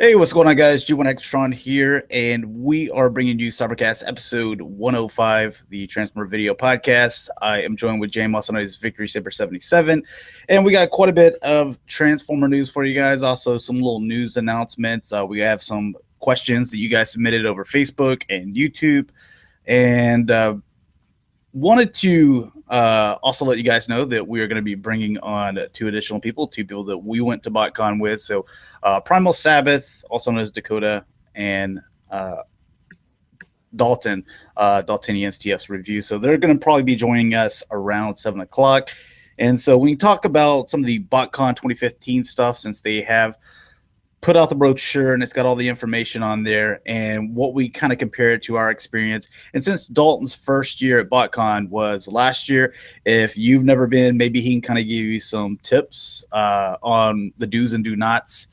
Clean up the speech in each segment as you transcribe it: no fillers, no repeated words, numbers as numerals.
Hey, what's going on, guys? G1 Extron here, and we are bringing you Cybercast episode 105, the Transformer video podcast. I am joined with Jaim, also known as Victory Saber 77, and we got quite a bit of Transformer news for you guys. Also, some little news announcements. We have some questions that you guys submitted over Facebook and YouTube, and wanted to also let you guys know that we are going to be bringing on two people that we went to Botcon with. So Primal Sabbath, also known as Dakota, and Dalton, Daltonian's TS Review. So they're going to probably be joining us around 7 o'clock. And so we can talk about some of the Botcon 2015 stuff, since they have put out the brochure and it's got all the information on there, and what we kind of compare it to our experience. And since Dalton's first year at Botcon was last year, if you've never been, maybe he can kind of give you some tips on the do's and do nots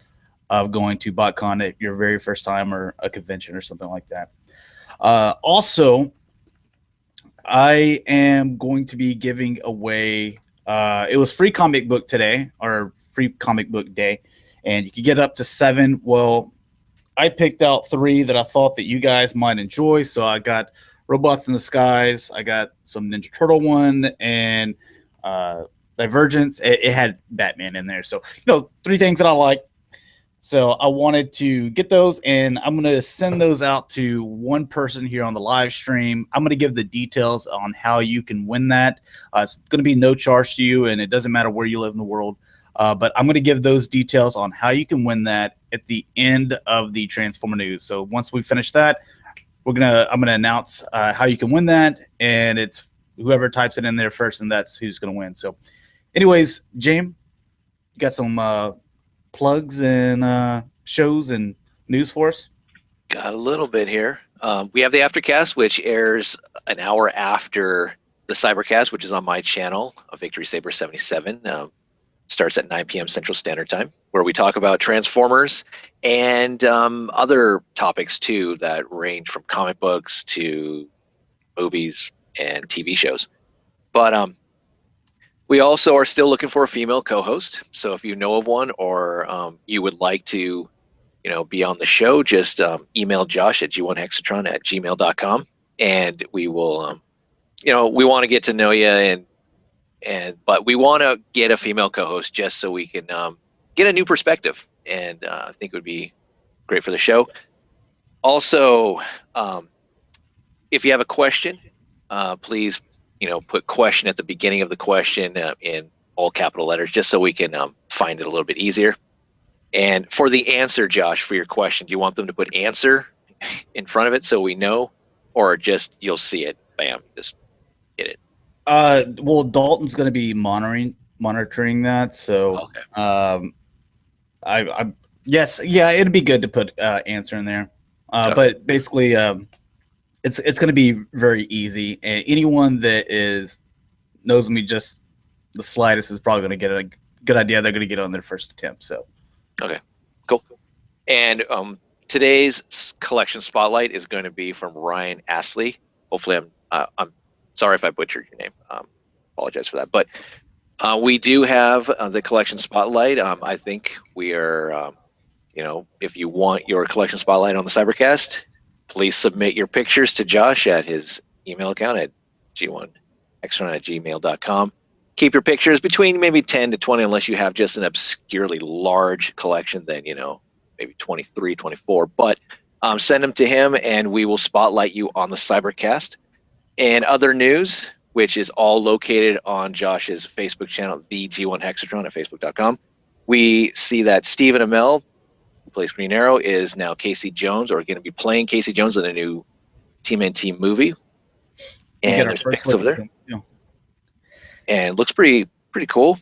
of going to Botcon at your very first time, or a convention or something like that. Also, I am going to be giving away, it was free comic book today, or free comic book day, and you could get up to 7. Well, I picked out 3 that I thought that you guys might enjoy. So I got Robots in the Skies, I got some Ninja Turtle one, and Divergence. It had Batman in there. So, 3 things that I like. So I wanted to get those, and I'm going to send those out to one person here on the live stream. I'm going to give the details on how you can win that. It's going to be no charge to you, and it doesn't matter where you live in the world. But I'm going to give those details on how you can win that at the end of the Transformer news. So once we finish that, I'm gonna announce how you can win that, and it's whoever types it in there first, and that's who's going to win. So, anyways, Jaim, you got some plugs and shows and news for us? Got a little bit here. We have the Aftercast, which airs an hour after the Cybercast, which is on my channel, Victory Saber 77. Starts at 9 p.m. Central Standard Time, where we talk about Transformers and other topics too that range from comic books to movies and TV shows. But we also are still looking for a female co-host. So if you know of one, or you would like to, be on the show, just email Josh at g1hexatron@gmail.com, and we will, we want to get to know you, but we want to get a female co-host just so we can get a new perspective, and I think it would be great for the show. Also, if you have a question, please, put question at the beginning of the question in all capital letters, just so we can find it a little bit easier. And for the answer, Josh, for your question, do you want them to put answer in front of it so we know, or just you'll see it, bam, just hit it? Well, Dalton's going to be monitoring that. So, okay. Yes, yeah, it'd be good to put answer in there. Okay. But basically, it's going to be very easy, and anyone that knows me just the slightest is probably going to get a good idea. They're going to get on their first attempt. So, okay, cool. And today's collection spotlight is going to be from Ryan Astley. Hopefully, I'm sorry if I butchered your name. Apologize for that. But we do have the collection spotlight. I think we are, if you want your collection spotlight on the Cybercast, please submit your pictures to Josh at his email account at g1extron@gmail.com. Keep your pictures between maybe 10 to 20, unless you have just an obscurely large collection, then, maybe 23, 24. But send them to him, and we will spotlight you on the Cybercast. And other news, which is all located on Josh's Facebook channel, the G1 Hexatron at facebook.com. We see that Stephen Amell, who plays Green Arrow, is now Casey Jones, or going to be playing Casey Jones in a new TMNT movie. And there's pictures over there. Yeah. And looks pretty cool.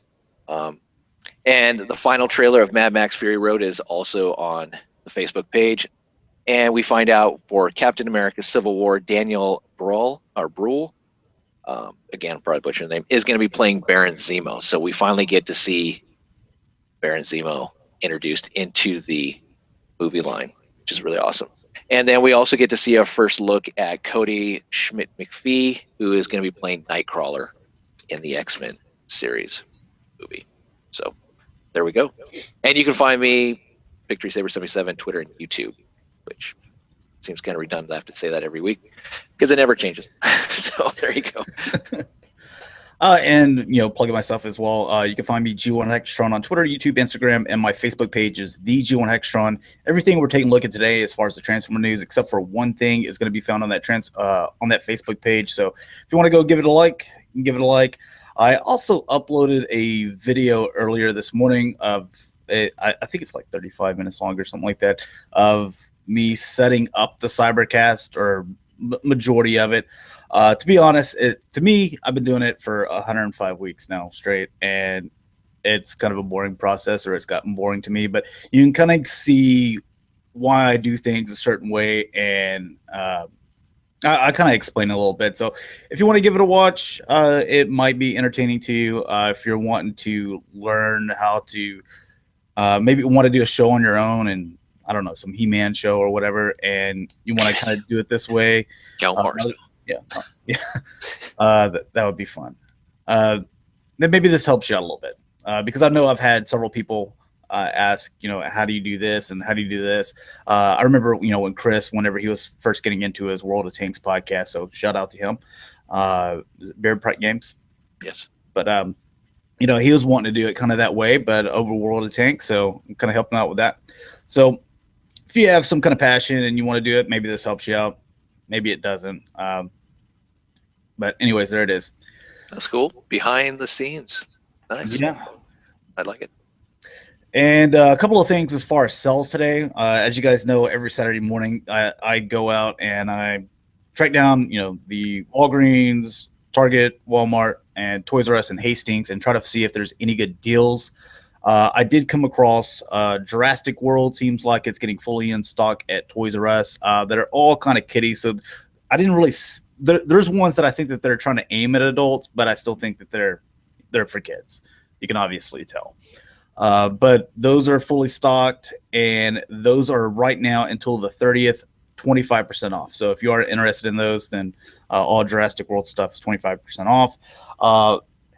And the final trailer of Mad Max Fury Road is also on the Facebook page. And we find out for Captain America Civil War, Daniel Bruhl, again, I'm probably butchering the name, is going to be playing Baron Zemo. So we finally get to see Baron Zemo introduced into the movie line, which is really awesome. And then we also get to see a first look at Cody Schmidt-McPhee, who is going to be playing Nightcrawler in the X-Men series movie. So there we go. And you can find me Victory Saber 77, Twitter, and YouTube, which seems kind of redundant. I have to say that every week because it never changes. So there you go. And plugging myself as well. You can find me G1 Hextron on Twitter, YouTube, Instagram, and my Facebook page is the G1 Hextron. Everything we're taking a look at today, as far as the Transformer news, except for one thing, is going to be found on that Facebook page. So if you want to go give it a like, you can give it a like. I also uploaded a video earlier this morning of it. I think it's like 35 minutes long or something like that, of me setting up the Cybercast, or majority of it. To be honest, to me, I've been doing it for 105 weeks now straight, and it's kind of a boring process, or it's gotten boring to me. But you can kind of see why I do things a certain way, and I kind of explain a little bit. So if you want to give it a watch, it might be entertaining to you. If you're wanting to learn how to maybe want to do a show on your own, and I don't know, some He-Man show or whatever, and you want to kind of do it this way. Yeah. That would be fun. Then maybe this helps you out a little bit, because I know I've had several people ask, how do you do this and how do you do this? I remember, when Chris, whenever he was first getting into his World of Tanks podcast, so shout out to him. Bear Pride Games. Yes. But he was wanting to do it kind of that way, but over World of Tanks, so I'm kind of helping out with that. So if you have some kind of passion and you want to do it, maybe this helps you out. Maybe it doesn't. But anyways, there it is. That's cool. Behind the scenes. Nice. Yeah. I like it. And a couple of things as far as sales today. As you guys know, every Saturday morning, I go out and I track down, the Walgreens, Target, Walmart, and Toys R Us and Hastings, and try to see if there's any good deals. I did come across Jurassic World. Seems like it's getting fully in stock at Toys R Us. That are all kind of kiddie. So I didn't really. There's ones that I think that they're trying to aim at adults, but I still think that they're for kids. You can obviously tell. But those are fully stocked, and those are right now until the 30th, 25% off. So if you are interested in those, then all Jurassic World stuff is 25% off.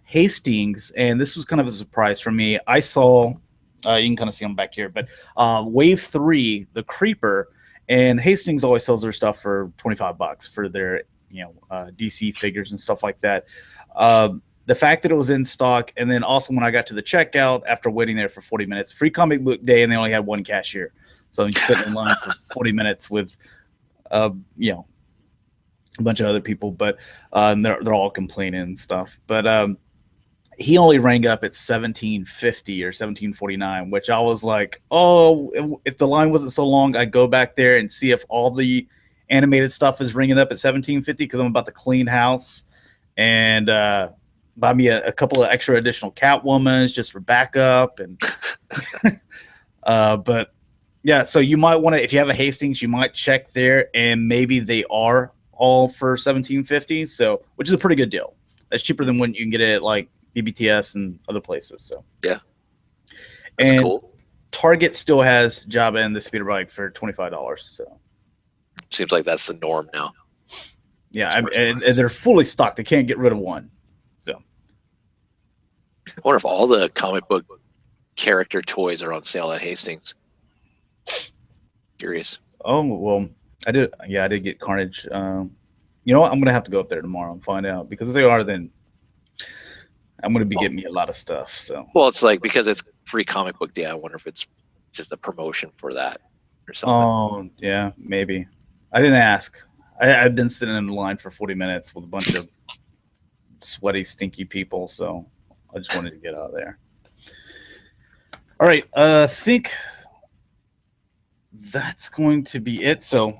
Hastings, and this was kind of a surprise for me. I saw, you can kind of see them back here, but Wave 3, the Creeper, and Hastings always sells their stuff for $25 for their DC figures and stuff like that. The fact that it was in stock, and then also when I got to the checkout after waiting there for 40 minutes, free comic book day, and they only had one cashier. So I'm sitting in line for 40 minutes with, a bunch of other people, but they're all complaining and stuff. But he only rang up at $17.50 or $17.49, which I was like, oh, if the line wasn't so long, I'd go back there and see if all the animated stuff is ringing up at $17.50, because I'm about to clean house and buy me a couple of extra additional Catwomans just for backup. And but yeah, so you might want to, if you have a Hastings, you might check there, and maybe they are all for $17.50, so which is a pretty good deal. That's cheaper than when you can get it at like BBTS and other places. So yeah, that's and cool. Target still has Jabba and the speeder bike for $25. So seems like that's the norm now. Yeah, and they're fully stocked. They can't get rid of one. So I wonder if all the comic book character toys are on sale at Hastings. Curious. Oh well, I did. Yeah, I did get Carnage. You know what? I'm gonna have to go up there tomorrow and find out, because if they are, then I'm gonna be getting me a lot of stuff. So well, it's like, because it's free comic book day, I wonder if it's just a promotion for that or something. Oh yeah, maybe. I didn't ask. I've been sitting in the line for 40 minutes with a bunch of sweaty, stinky people, so I just wanted to get out of there. All right, I think that's going to be it. So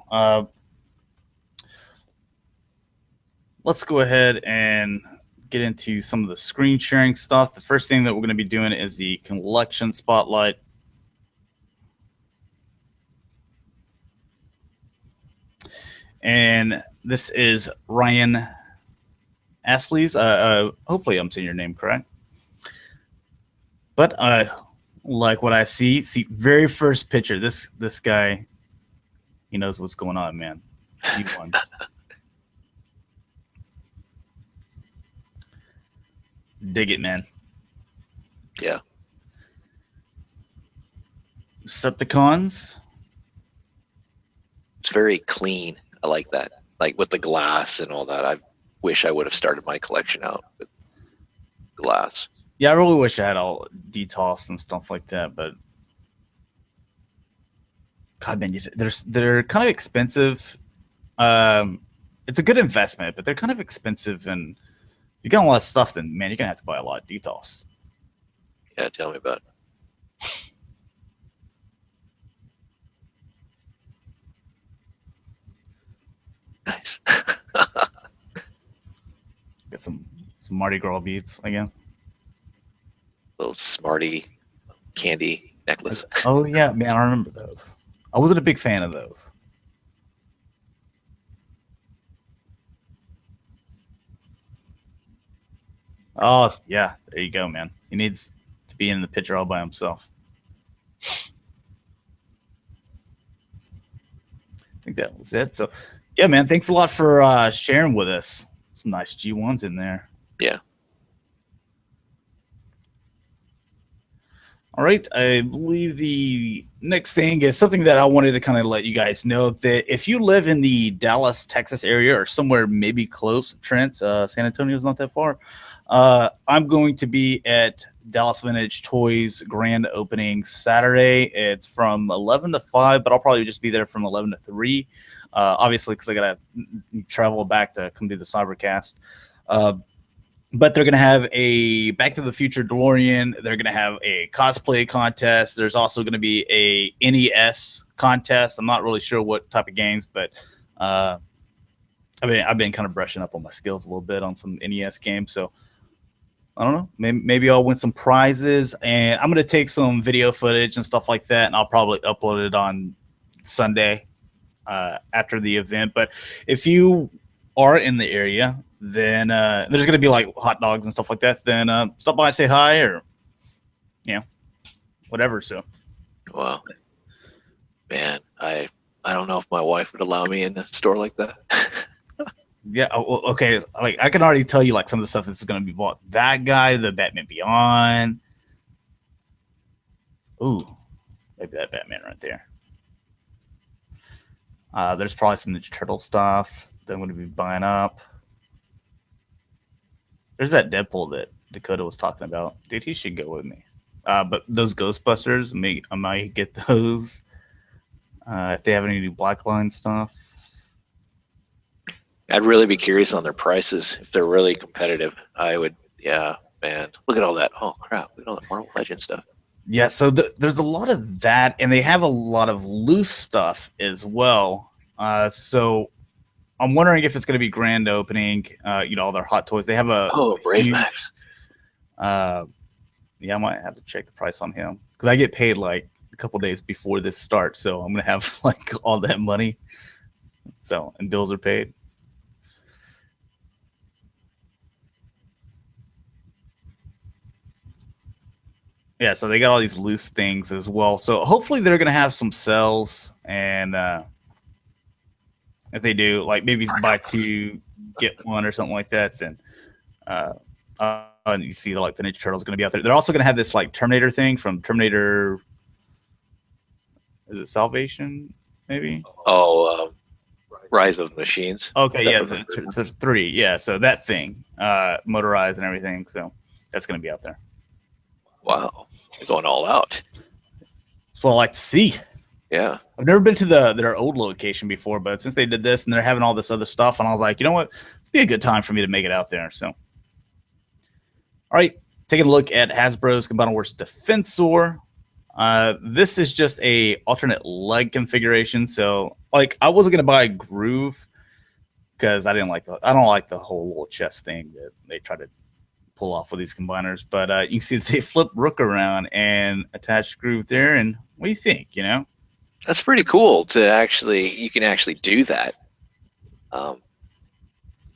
let's go ahead and get into some of the screen sharing stuff. The first thing that we're going to be doing is the collection spotlight. And this is Ryan Astley's. Hopefully I'm saying your name correct. But like what I see very first picture, this guy, he knows what's going on, man. He wants. Dig it, man. Yeah. Decepticons. It's very clean. I like that. Like with the glass and all that. I wish I would have started my collection out with glass. Yeah, I really wish I had all DTOS and stuff like that, but God, man, they're kind of expensive. It's a good investment, but they're kind of expensive, and you got a lot of stuff. Then, man, you're gonna have to buy a lot of DTOS. Yeah, tell me about it. Nice. Get some Mardi Gras beads again. Little Smarty candy necklace. Oh yeah, man, I remember those. I wasn't a big fan of those. Oh yeah, there you go, man. He needs to be in the picture all by himself. I think that was it. So yeah, man, thanks a lot for sharing with us. Some nice G1s in there. Yeah. All right, I believe the next thing is something that I wanted to kind of let you guys know that if you live in the Dallas, Texas area or somewhere maybe close, Trent, San Antonio is not that far. I'm going to be at Dallas Vintage Toys grand opening Saturday. It's from 11 to 5, but I'll probably just be there from 11 to 3. Obviously, because I got to travel back to come do the Cybercast. But they're going to have a Back to the Future DeLorean. They're going to have a cosplay contest. There's also going to be a NES contest. I'm not really sure what type of games, but I've been kind of brushing up on my skills a little bit on some NES games. So I don't know. Maybe I'll win some prizes. And I'm going to take some video footage and stuff like that, and I'll probably upload it on Sunday after the event. But if you are in the area, then there's going to be like hot dogs and stuff like that. Then stop by and say hi, or whatever. So, Wow, man, I don't know if my wife would allow me in a store like that. yeah, okay. Like I can already tell you like some of the stuff that's going to be bought. That guy, the Batman Beyond. Ooh, maybe that Batman right there. There's probably some Ninja Turtle stuff that I'm going to be buying up. There's that Deadpool that Dakota was talking about. Dude, he should go with me. But those Ghostbusters, I might get those. If they have any new Blackline stuff. I'd really be curious on their prices. If they're really competitive, I would, yeah, man. Look at all that. Oh, crap. Look at all that Marvel Legends stuff. Yeah, so there's a lot of that, and they have a lot of loose stuff as well. So I'm wondering if it's going to be grand opening. All their Hot Toys. They have a Brave Max. Yeah, I might have to check the price on him because I get paid like a couple days before this starts, so I'm gonna have like all that money. So and bills are paid. Yeah, so they got all these loose things as well. So hopefully they're gonna have some sales, and if they do, like maybe buy two, get one or something like that, then and you see like the Ninja Turtles going to be out there. They're also going to have this like Terminator thing from Terminator. Is it Salvation? Maybe. Oh, Rise of the Machines. Okay, yeah, the 3. Yeah, so that thing, motorized and everything. So that's going to be out there. Wow, they're going all out. That's what I like to see. Yeah, I've never been to their old location before, but since they did this and they're having all this other stuff, and I was like, you know what, it'd be a good time for me to make it out there. So, all right, taking a look at Hasbro's Combined Wars Defensor. This is just a alternate leg configuration. So, like, I wasn't gonna buy a Groove because I don't like the whole little chest thing that they try to pull off with these combiners. But you can see that they flip Rook around and attach Groove there. And what do you think? that's pretty cool you can actually do that.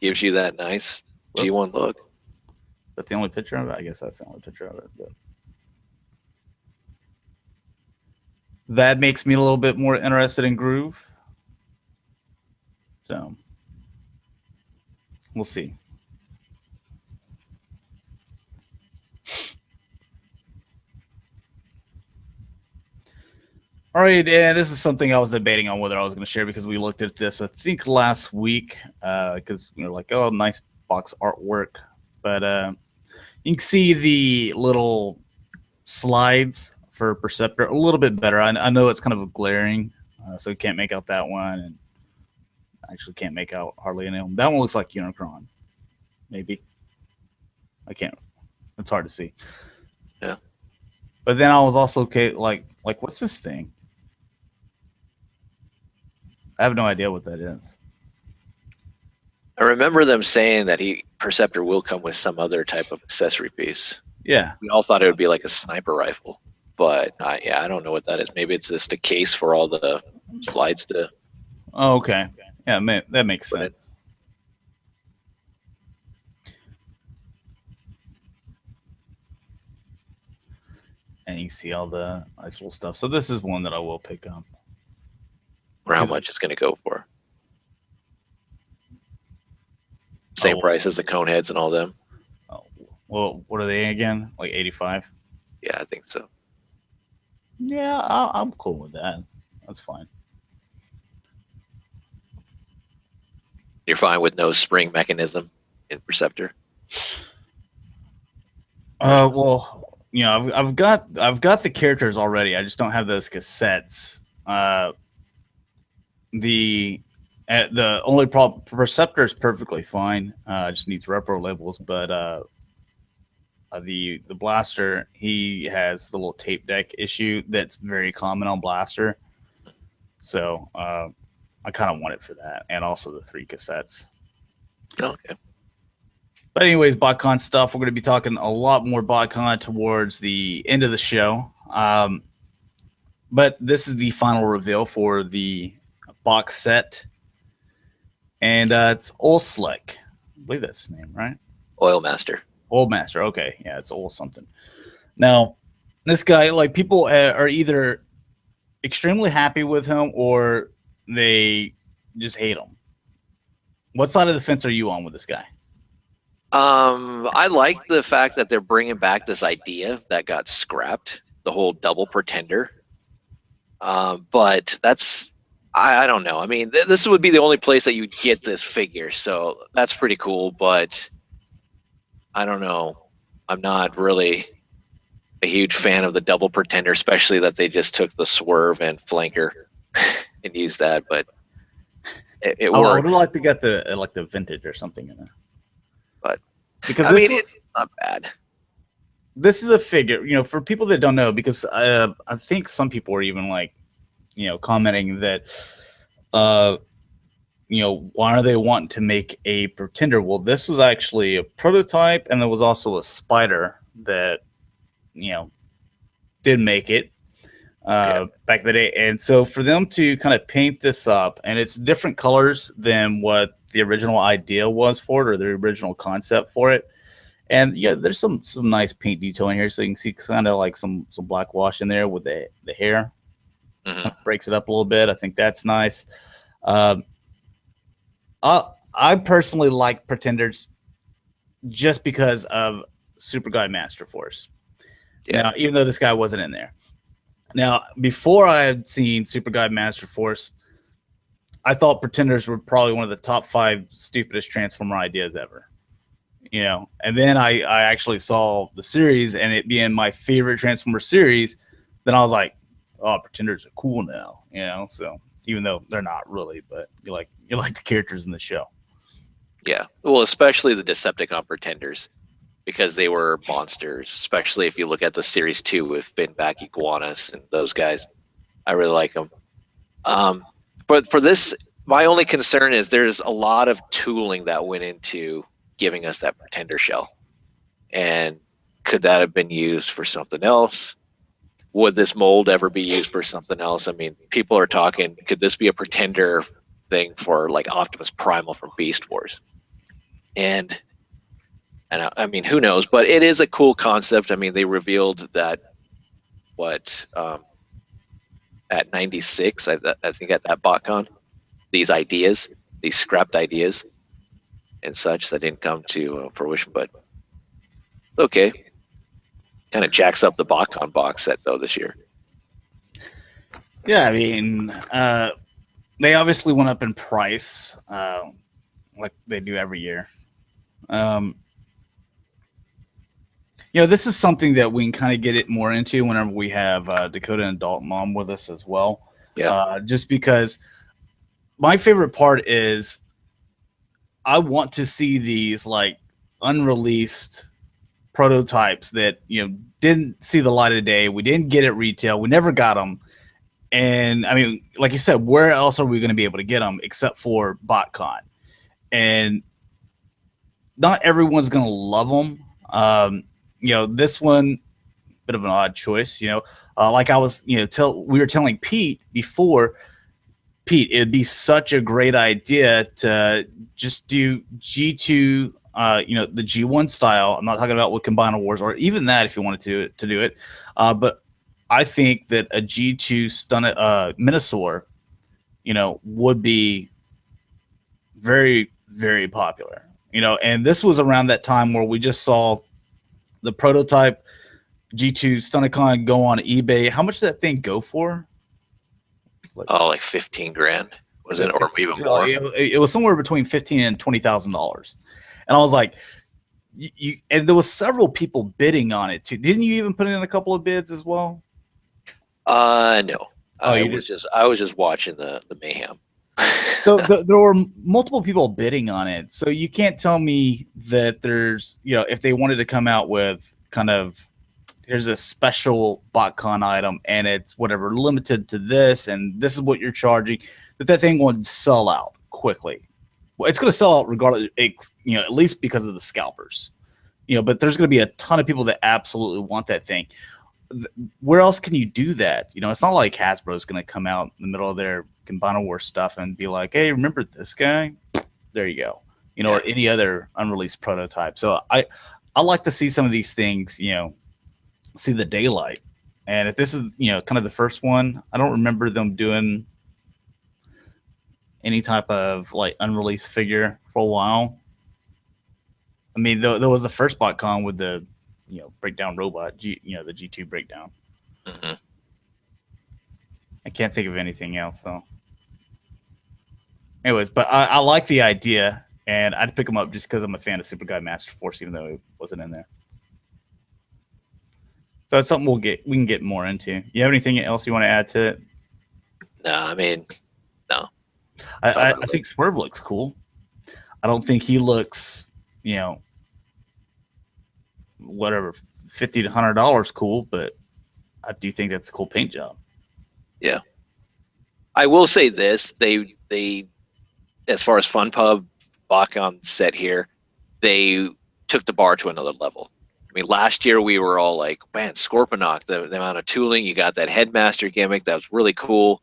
Gives you that nice G1 look. But the only picture of it, I guess that's the only picture of it. But that makes me a little bit more interested in Groove. So we'll see. All right, and this is something I was debating on whether I was going to share because we looked at this, I think, last week because we were like, oh, nice box artwork. But you can see the little slides for Perceptor a little bit better. I know it's kind of glaring, so you can't make out that one, and I actually can't make out hardly any of them. That one looks like Unicron, maybe. I can't. It's hard to see. Yeah. But then I was also like what's this thing? I have no idea what that is. I remember them saying that Perceptor will come with some other type of accessory piece. Yeah. We all thought it would be like a sniper rifle, but I don't know what that is. Maybe it's just a case for all the slides to. Oh, okay. Yeah, that makes sense. And you see all the nice little stuff. So this is one that I will pick up. Or how much it's going to go for. Same price as the cone heads and all them. Oh, well, what are they again? Like 85? Yeah, I think so. Yeah, I'm cool with that. That's fine. You're fine with no spring mechanism in Perceptor? Well, you know, I've got the characters already. I just don't have those cassettes. The only problem, Perceptor is perfectly fine. Just needs repro labels, but the Blaster, he has the little tape deck issue that's very common on Blaster. So I kind of want it for that, and also the 3 cassettes. Okay. But anyways, Botcon stuff. We're going to be talking a lot more Botcon towards the end of the show. But this is the final reveal for the box set. And it's Oil Slick. I believe that's the name, right? Oil Master. Oil Master. Okay. Yeah, it's Oil something. Now, this guy, like, people are either extremely happy with him or they just hate him. What side of the fence are you on with this guy? I like the fact that they're bringing back this idea that got scrapped, the whole double pretender. But that's, I don't know. I mean, this would be the only place that you get this figure, so that's pretty cool. But I don't know. I'm not really a huge fan of the double pretender, especially that they just took the swerve and flanker and used that. But it worked. I would like to get the vintage or something in there. But because it's not bad. This is a figure, you know, for people that don't know, because I think some people are even like, you know, commenting that, you know, why are they wanting to make a pretender? Well, this was actually a prototype, and there was also a spider that, you know, did make it back in the day. And so for them to kind of paint this up, and it's different colors than what the original idea was for it, or the original concept for it. And yeah, there's some nice paint detail in here, so you can see kind of like some black wash in there with the hair. Mm-hmm. Breaks it up a little bit. I think that's nice. I personally like pretenders just because of Super Guy Master Force. Yeah. Now, even though this guy wasn't in there. Now, before I had seen Super Guy Master Force, I thought pretenders were probably one of the top 5 stupidest Transformer ideas ever. You know, and then I actually saw the series, and it being my favorite Transformer series, then I was like, oh, pretenders are cool now, you know. So even though they're not really, but you like the characters in the show. Yeah, well, especially the Decepticon pretenders, because they were monsters. Especially if you look at the series 2 with Finback Iguanas and those guys, I really like them. But for this, my only concern is there's a lot of tooling that went into giving us that pretender shell, and could that have been used for something else? Would this mold ever be used for something else? I mean, people are talking, could this be a pretender thing for like Optimus Primal from Beast Wars? And I mean, who knows? But it is a cool concept. I mean, they revealed that at 96, I think at that Botcon, these ideas, these scrapped ideas and such that didn't come to fruition. But okay, kind of jacks up the Botcon box set though this year. Yeah, I mean, they obviously went up in price, like they do every year. Um, this is something that we can kind of get it more into whenever we have Dakota and Adult Mom with us as well. Yeah. Just because my favorite part is I want to see these like unreleased prototypes that didn't see the light of day. We didn't get at retail. We never got them. And I mean, like you said, where else are we going to be able to get them except for Botcon? And not everyone's going to love them. This one, bit of an odd choice. Like I was, we were telling Pete before. Pete, it'd be such a great idea to just do G2, the G1 style. I'm not talking about with Combiner Wars or even that if you wanted to do it. But I think that a G2 Minosaur, would be very, very popular. And this was around that time where we just saw the prototype G2 Stunticon go on eBay. How much did that thing go for? Like 15 grand, was it, or even more? It was somewhere between $15,000 and $20,000, and I was like, and there was several people bidding on it too. Didn't you even put in a couple of bids as well? No. I was just watching the mayhem. So there were multiple people bidding on it, so you can't tell me that there's if they wanted to come out with kind of, here's a special Botcon item and it's whatever limited to this and this is what you're charging, that thing won't sell out quickly. Well, it's going to sell out regardless, at least because of the scalpers, but there's going to be a ton of people that absolutely want that thing. Where else can you do that? It's not like Hasbro is going to come out in the middle of their Combiner War stuff and be like, hey, remember this guy? There you go. Or any other unreleased prototype. So I like to see some of these things, see the daylight. And if this is kind of the first one, I don't remember them doing any type of like unreleased figure for a while. I mean, there was the first Botcon with the breakdown robot, the G2 breakdown. Mm-hmm. I can't think of anything else though. Anyways, but I like the idea, and I'd pick them up just because I'm a fan of Super Guy Master Force, even though it wasn't in there. So it's something we can get more into. You have anything else you want to add to it? No, I mean, no. I think Swerve looks cool. I don't think he looks, whatever, $50 to $100 cool, but I do think that's a cool paint job. Yeah. I will say this, they as far as FunPub Botcon set here, they took the bar to another level. I mean, last year we were all like, man, Scorponok, the amount of tooling, you got that Headmaster gimmick, that was really cool.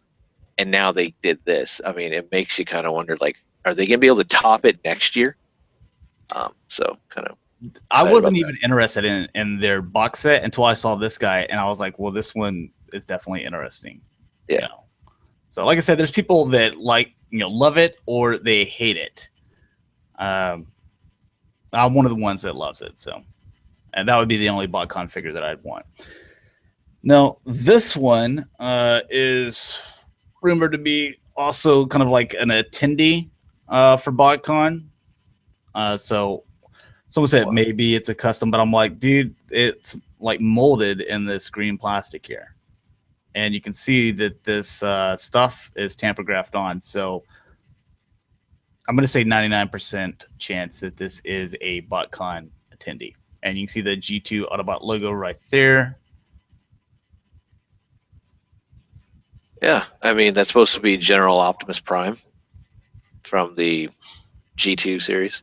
And now they did this. I mean, it makes you kind of wonder, like, are they going to be able to top it next year? So kind of. I wasn't even interested in their box set until I saw this guy, and I was like, well, this one is definitely interesting. Yeah. So like I said, there's people that love it or they hate it. I'm one of the ones that loves it. So, and that would be the only Botcon figure that I'd want. Now, this one is rumored to be also kind of like an attendee for Botcon. So someone said maybe it's a custom, but I'm like, dude, it's like molded in this green plastic here. And you can see that this stuff is tamper graphed on. So I'm going to say 99% chance that this is a Botcon attendee. And you can see the G2 Autobot logo right there. Yeah, I mean, that's supposed to be General Optimus Prime from the G2 series,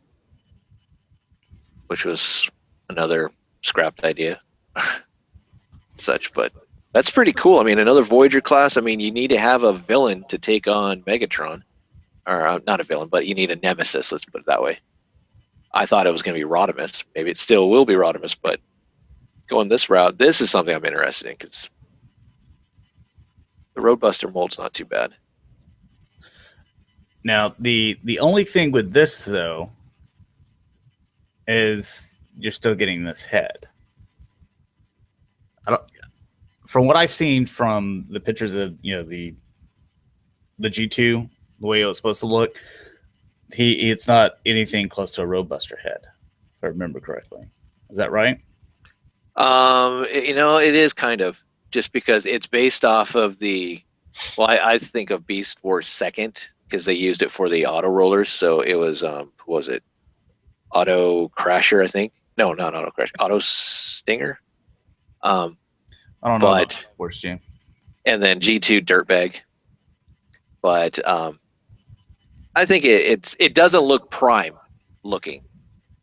which was another scrapped idea. Such, but that's pretty cool. I mean, another Voyager class. I mean, you need to have a villain to take on Megatron. Or not a villain, but you need a nemesis, let's put it that way. I thought it was going to be Rodimus. Maybe it still will be Rodimus, but going this route, this is something I'm interested in because the Roadbuster mold's not too bad. Now, the only thing with this, though, is you're still getting this head. from what I've seen from the pictures of the G2, the way it was supposed to look, it's not anything close to a Roadbuster head, if I remember correctly. Is that right? It is kind of, just because it's based off of I think of Beast Wars 2nd, because they used it for the auto rollers. So it was, was it Auto Crasher, I think? No, not Auto Crasher, Auto Stinger. I don't know about Sports Jam. And then G2 Dirtbag. But I think it doesn't look prime looking,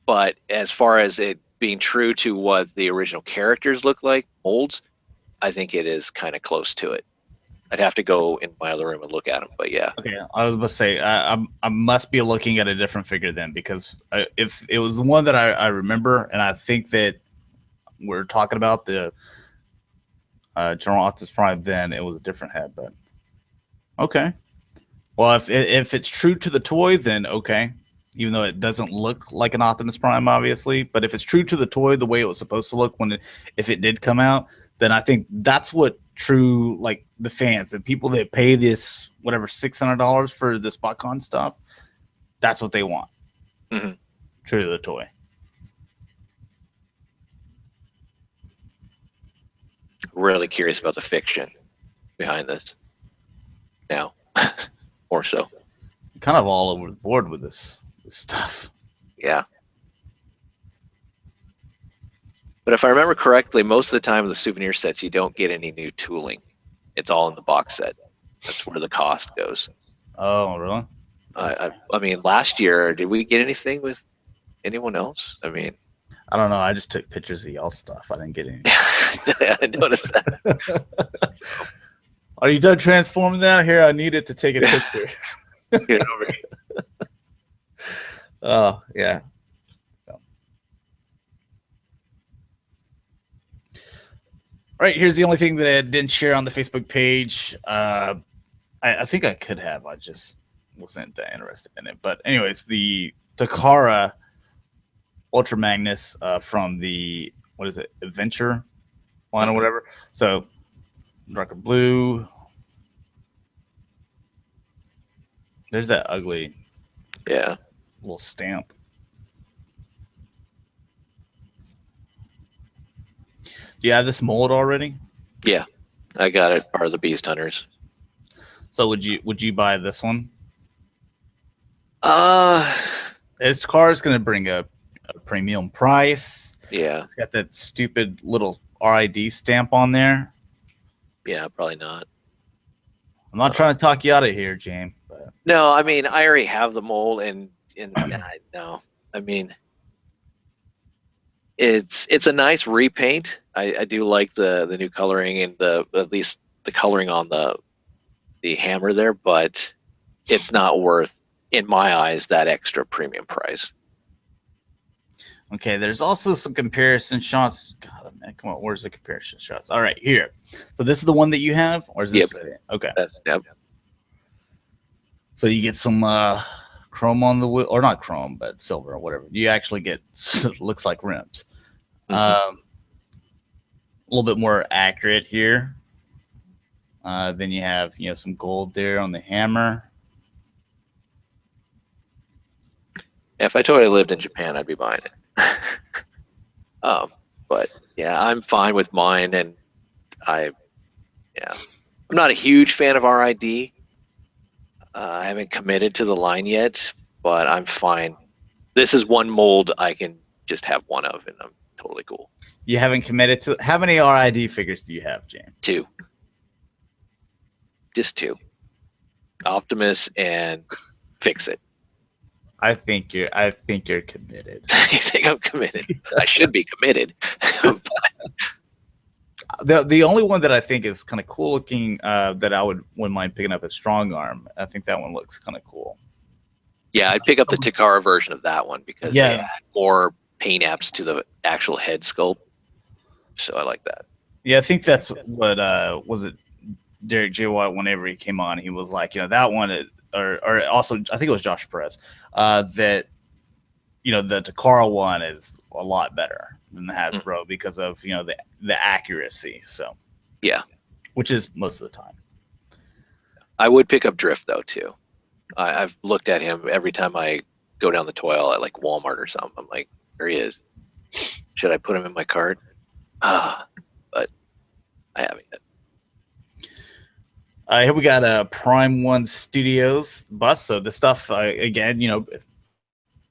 but as far as it being true to what the original characters look like, molds, I think it is kind of close to it. I'd have to go in my other room and look at them, but yeah. Okay, I was about to say I must be looking at a different figure then, because if it was the one that I remember, and I think that we're talking about the General Optimus Prime, then it was a different head. But okay, well, if it's true to the toy, then okay. Even though it doesn't look like an Optimus Prime, obviously, but if it's true to the toy, the way it was supposed to look if it did come out, then I think that's what true, like the fans, the people that pay this whatever $600 for this Botcon stuff, that's what they want. Mm-hmm. True to the toy. Really curious about the fiction behind this now, more so. Kind of all over the board with this stuff. Yeah. But if I remember correctly, most of the time with the souvenir sets, you don't get any new tooling. It's all in the box set. That's where the cost goes. Oh, really? I mean, last year, did we get anything with anyone else? I mean, I don't know. I just took pictures of y'all stuff. I didn't get any. I noticed that. Are you done transforming that? Here, I needed to take a picture. Get over here. Oh, yeah. So. All right, here's the only thing that I didn't share on the Facebook page. I think I could have. I just wasn't that interested in it. But anyways, the Takara Ultra Magnus from the, what is it, Adventure line or whatever. So, darker blue. There's that ugly little stamp. Do you have this mold already? Yeah, I got it. Part of the Beast Hunters. So would you buy this one? This car is going to bring a premium price. Yeah, it's got that stupid little RID stamp on there. Yeah, probably not. I'm not trying to talk you out of here, Jaim. But. No, I mean I already have the mold, and I know. I mean, it's a nice repaint. I do like the new coloring and at least the coloring on the hammer there, but it's not worth, in my eyes, that extra premium price. Okay, there's also some comparison shots. God, man, come on, where's the comparison shots? All right, here. So this is the one that you have, or is this? Yep. Okay. Yep. So you get some chrome on the wheel, or not chrome, but silver or whatever. You actually get looks like rims. Mm-hmm. A little bit more accurate here. Then you have some gold there on the hammer. If I told you I lived in Japan, I'd be buying it. But yeah, I'm fine with mine, and I'm not a huge fan of RID. I haven't committed to the line yet, but I'm fine. This is one mold I can just have one of, and I'm totally cool. You haven't committed to how many RID figures do you have, Jaim? 2. Just 2. Optimus and Fix It. I think you're committed. You think I'm committed? I should be committed. The only one that I think is kind of cool looking that I wouldn't mind picking up is Strong Arm. I think that one looks kind of cool. Yeah, I'd pick up the Takara version of that one because they add more paint apps to the actual head sculpt. So I like that. Yeah, I think that's what was it. Derek J. White, whenever he came on, he was like, that one is, or also I think it was Josh Perez, that the Takara one is a lot better than the Hasbro because of the accuracy. So Yeah. Which is most of the time. I would pick up Drift though too. I've looked at him every time I go down the toil at like Walmart or something. I'm like, there he is. Should I put him in my cart? But I haven't yet. Here we got a Prime One Studios bus. So the stuff again, if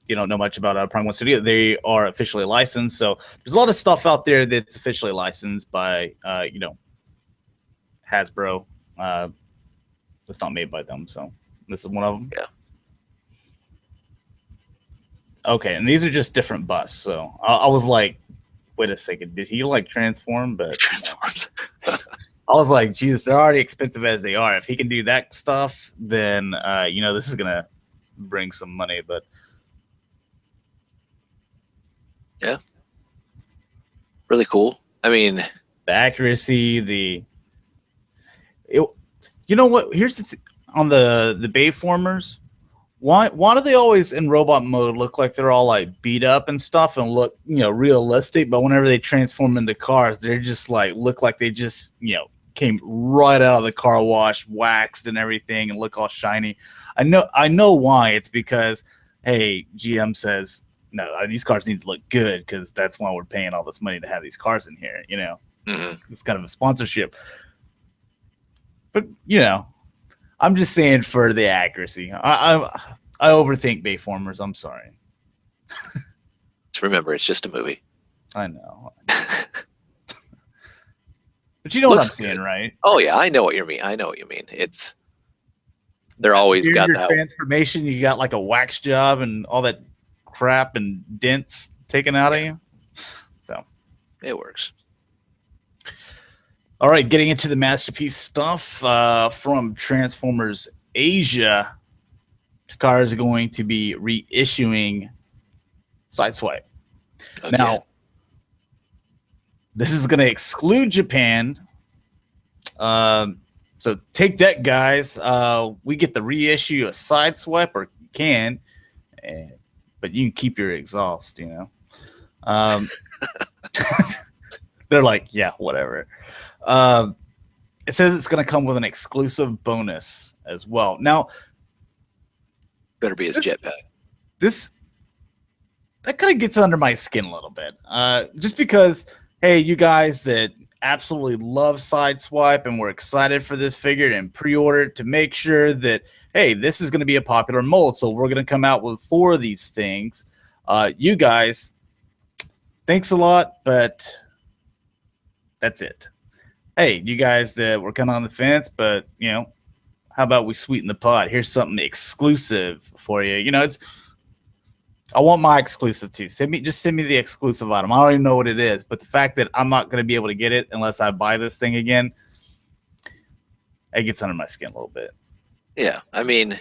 you don't know much about Prime One Studio, they are officially licensed. So there's a lot of stuff out there that's officially licensed by Hasbro. It's not made by them, so this is one of them. Yeah. Okay, and these are just different bus. So I was like, wait a second, did he like transform? But Transforms. I was like, Jesus, they're already expensive as they are. If he can do that stuff, then this is gonna bring some money. But yeah, really cool. I mean, the accuracy, you know what? Here's the on the Bayformers. Why do they always in robot mode look like they're all like beat up and stuff and look realistic? But whenever they transform into cars, they're just like look like they just came right out of the car wash, waxed and everything, and look all shiny. I know why. It's because hey, GM says no, these cars need to look good because that's why we're paying all this money to have these cars in here. It's kind of a sponsorship. But I'm just saying for the accuracy. I overthink Bayformers. I'm sorry. Just remember, it's just a movie. I know. But you know what I'm saying, right? Oh yeah, I know what you mean. They're always got your that transformation. You got like a wax job and all that crap and dents taken out of you. So it works. All right, getting into the masterpiece stuff from Transformers Asia. Takara is going to be reissuing Sideswipe. Okay. Now, this is going to exclude Japan. So take that, guys. We get the reissue of Sideswipe, or can, but you can keep your exhaust. They're like, yeah, whatever. It says it's going to come with an exclusive bonus as well. Now, better be his jetpack. That kind of gets under my skin a little bit. Just because, hey, you guys that absolutely love Sideswipe and we're excited for this figure and pre-order to make sure that, hey, this is going to be a popular mold. So we're going to come out with 4 of these things. You guys, thanks a lot, but that's it. Hey, you guys that were kind of on the fence, but how about we sweeten the pot? Here's something exclusive for you. I want my exclusive too. Send me the exclusive item. I don't even know what it is, but the fact that I'm not going to be able to get it unless I buy this thing again, it gets under my skin a little bit. Yeah, I mean,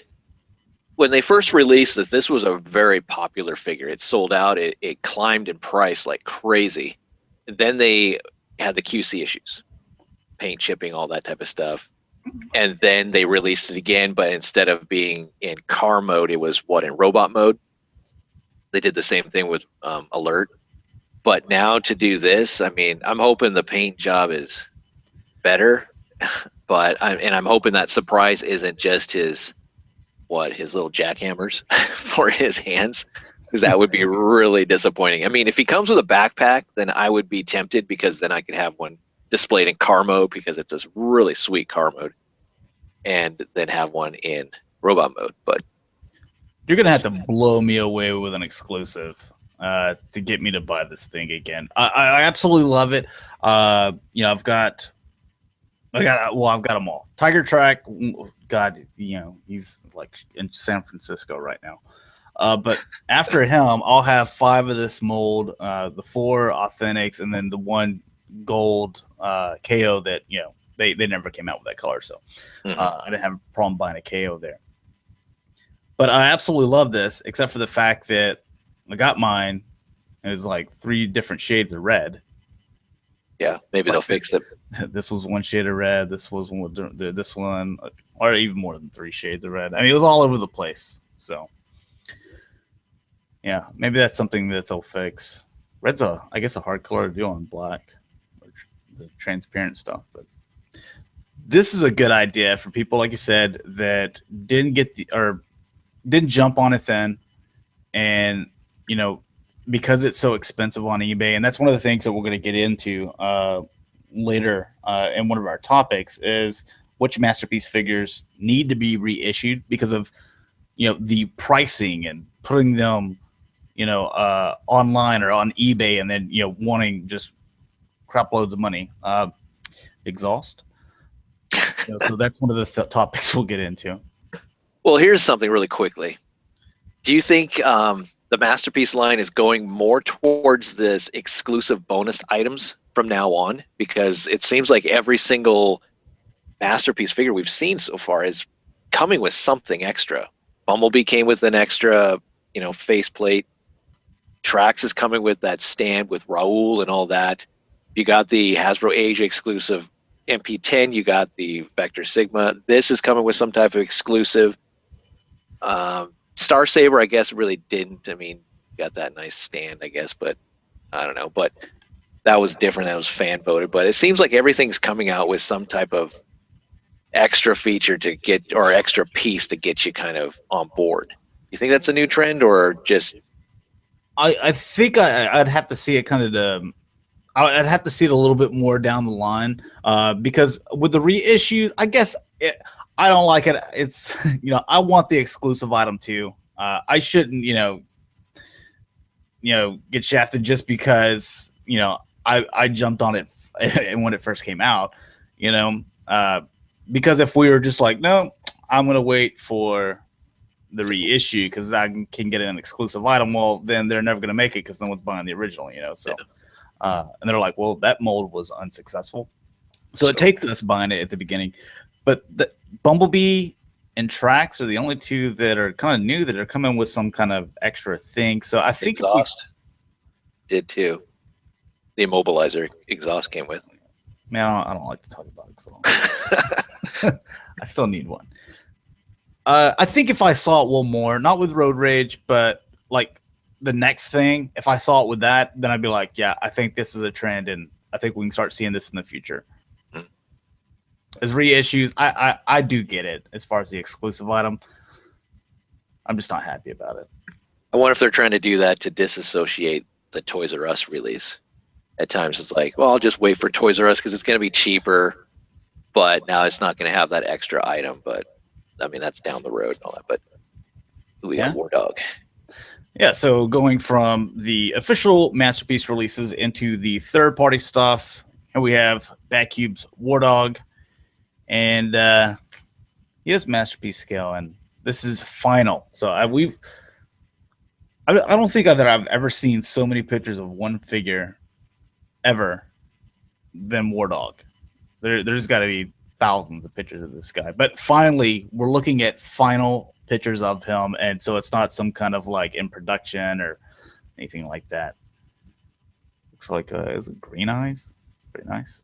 when they first released this was a very popular figure. It sold out. It climbed in price like crazy. And then they had the QC issues. Paint chipping, all that type of stuff, and then they released it again, but instead of being in car mode, it was in robot mode. They did the same thing with Alert, but now to do this, I mean, I'm hoping the paint job is better, but I'm hoping that surprise isn't just his little jackhammers for his hands, because that would be really disappointing. I mean, if he comes with a backpack, then I would be tempted, because then I could have one displayed in car mode, because it's this really sweet car mode, and then have one in robot mode. But you're gonna have to blow me away with an exclusive to get me to buy this thing again. I absolutely love it. I've got them all. Tiger Track, God, he's like in San Francisco right now. But after him, I'll have 5 of this mold, the 4 authentics, and then the 1 gold KO that they never came out with that color, so I didn't have a problem buying a KO there. But I absolutely love this, except for the fact that I got mine. It was like 3 different shades of red. Yeah, maybe they'll fix it. This was 1 shade of red. This was this one, or even more than 3 shades of red. I mean, it was all over the place. So yeah, maybe that's something that they'll fix. Red's I guess a hard color to do on black, or the transparent stuff. But this is a good idea for people, like you said, that didn't get didn't jump on it then, and because it's so expensive on eBay, and that's one of the things that we're going to get into later in one of our topics is which masterpiece figures need to be reissued because of the pricing and putting them online or on eBay, and then wanting just crap loads of money. Exhaust. So that's one of the topics we'll get into. Well, here's something really quickly. Do you think the Masterpiece line is going more towards this exclusive bonus items from now on? Because it seems like every single Masterpiece figure we've seen so far is coming with something extra. Bumblebee came with an extra, faceplate. Trax is coming with that stand with Raul and all that. You got the Hasbro Asia exclusive MP10. You got the Vector Sigma. This is coming with some type of exclusive. Star Saber, I guess, really didn't. I mean, got that nice stand, I guess, but I don't know. But that was different. That was fan voted. But it seems like everything's coming out with some type of extra feature to get, or extra piece to get you kind of on board. You think that's a new trend, or just? I think I'd have to see it kind of I'd have to see it a little bit more down the line because with the reissues, I guess I don't like it. It's I want the exclusive item too. I shouldn't get shafted just because I jumped on it when it first came out. Because if we were just like, no, I'm gonna wait for the reissue because I can get an exclusive item, well, then they're never gonna make it because no one's buying the original. So. And they're like, well, that mold was unsuccessful. So it takes us buying it at the beginning. But the Bumblebee and Trax are the only two that are kind of new that are coming with some kind of extra thing. So I think Exhaust did too. The immobilizer exhaust came with. Man, I don't like to talk about it. I still need one. I think if I saw it one more, not with Road Rage, but like the next thing, if I saw it with that, then I'd be like, yeah, I think this is a trend, and I think we can start seeing this in the future. As reissues, I do get it as far as the exclusive item. I'm just not happy about it. I wonder if they're trying to do that to disassociate the Toys R Us release. At times it's like, well, I'll just wait for Toys R Us because it's going to be cheaper, but now it's not going to have that extra item. But I mean, that's down the road and all that. But we got War Dog. Yeah, so going from the official Masterpiece releases into the third-party stuff, here we have Batcube's War Dog, and he has Masterpiece scale, and this is final. So I don't think that I've ever seen so many pictures of one figure ever than War Dog. There's got to be thousands of pictures of this guy, but finally we're looking at final pictures of him, and so it's not some kind of like in production or anything like that. Looks like is it green eyes? Pretty nice.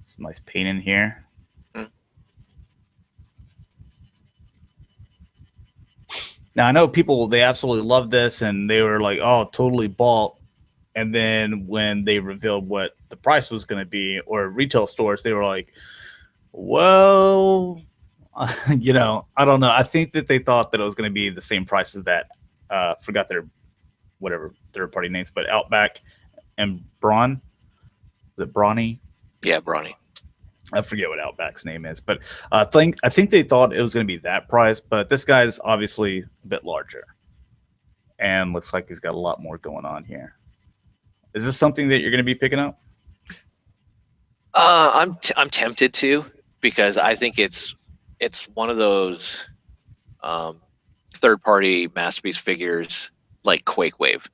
Some nice paint in here. Now I know people, they absolutely love this and they were like, oh, totally bought. And then when they revealed what the price was going to be, or retail stores, they were like, well, I don't know. I think that they thought that it was going to be the same price as that. Forgot their whatever third party names, but Outback and Braun. Is it Brawny? Yeah, Brawny. I forget what Outback's name is, but I think they thought it was going to be that price. But this guy's obviously a bit larger, and looks like he's got a lot more going on here. Is this something that you're going to be picking up? I'm tempted to, because I think it's one of those third-party Masterpiece figures like Quake Wave.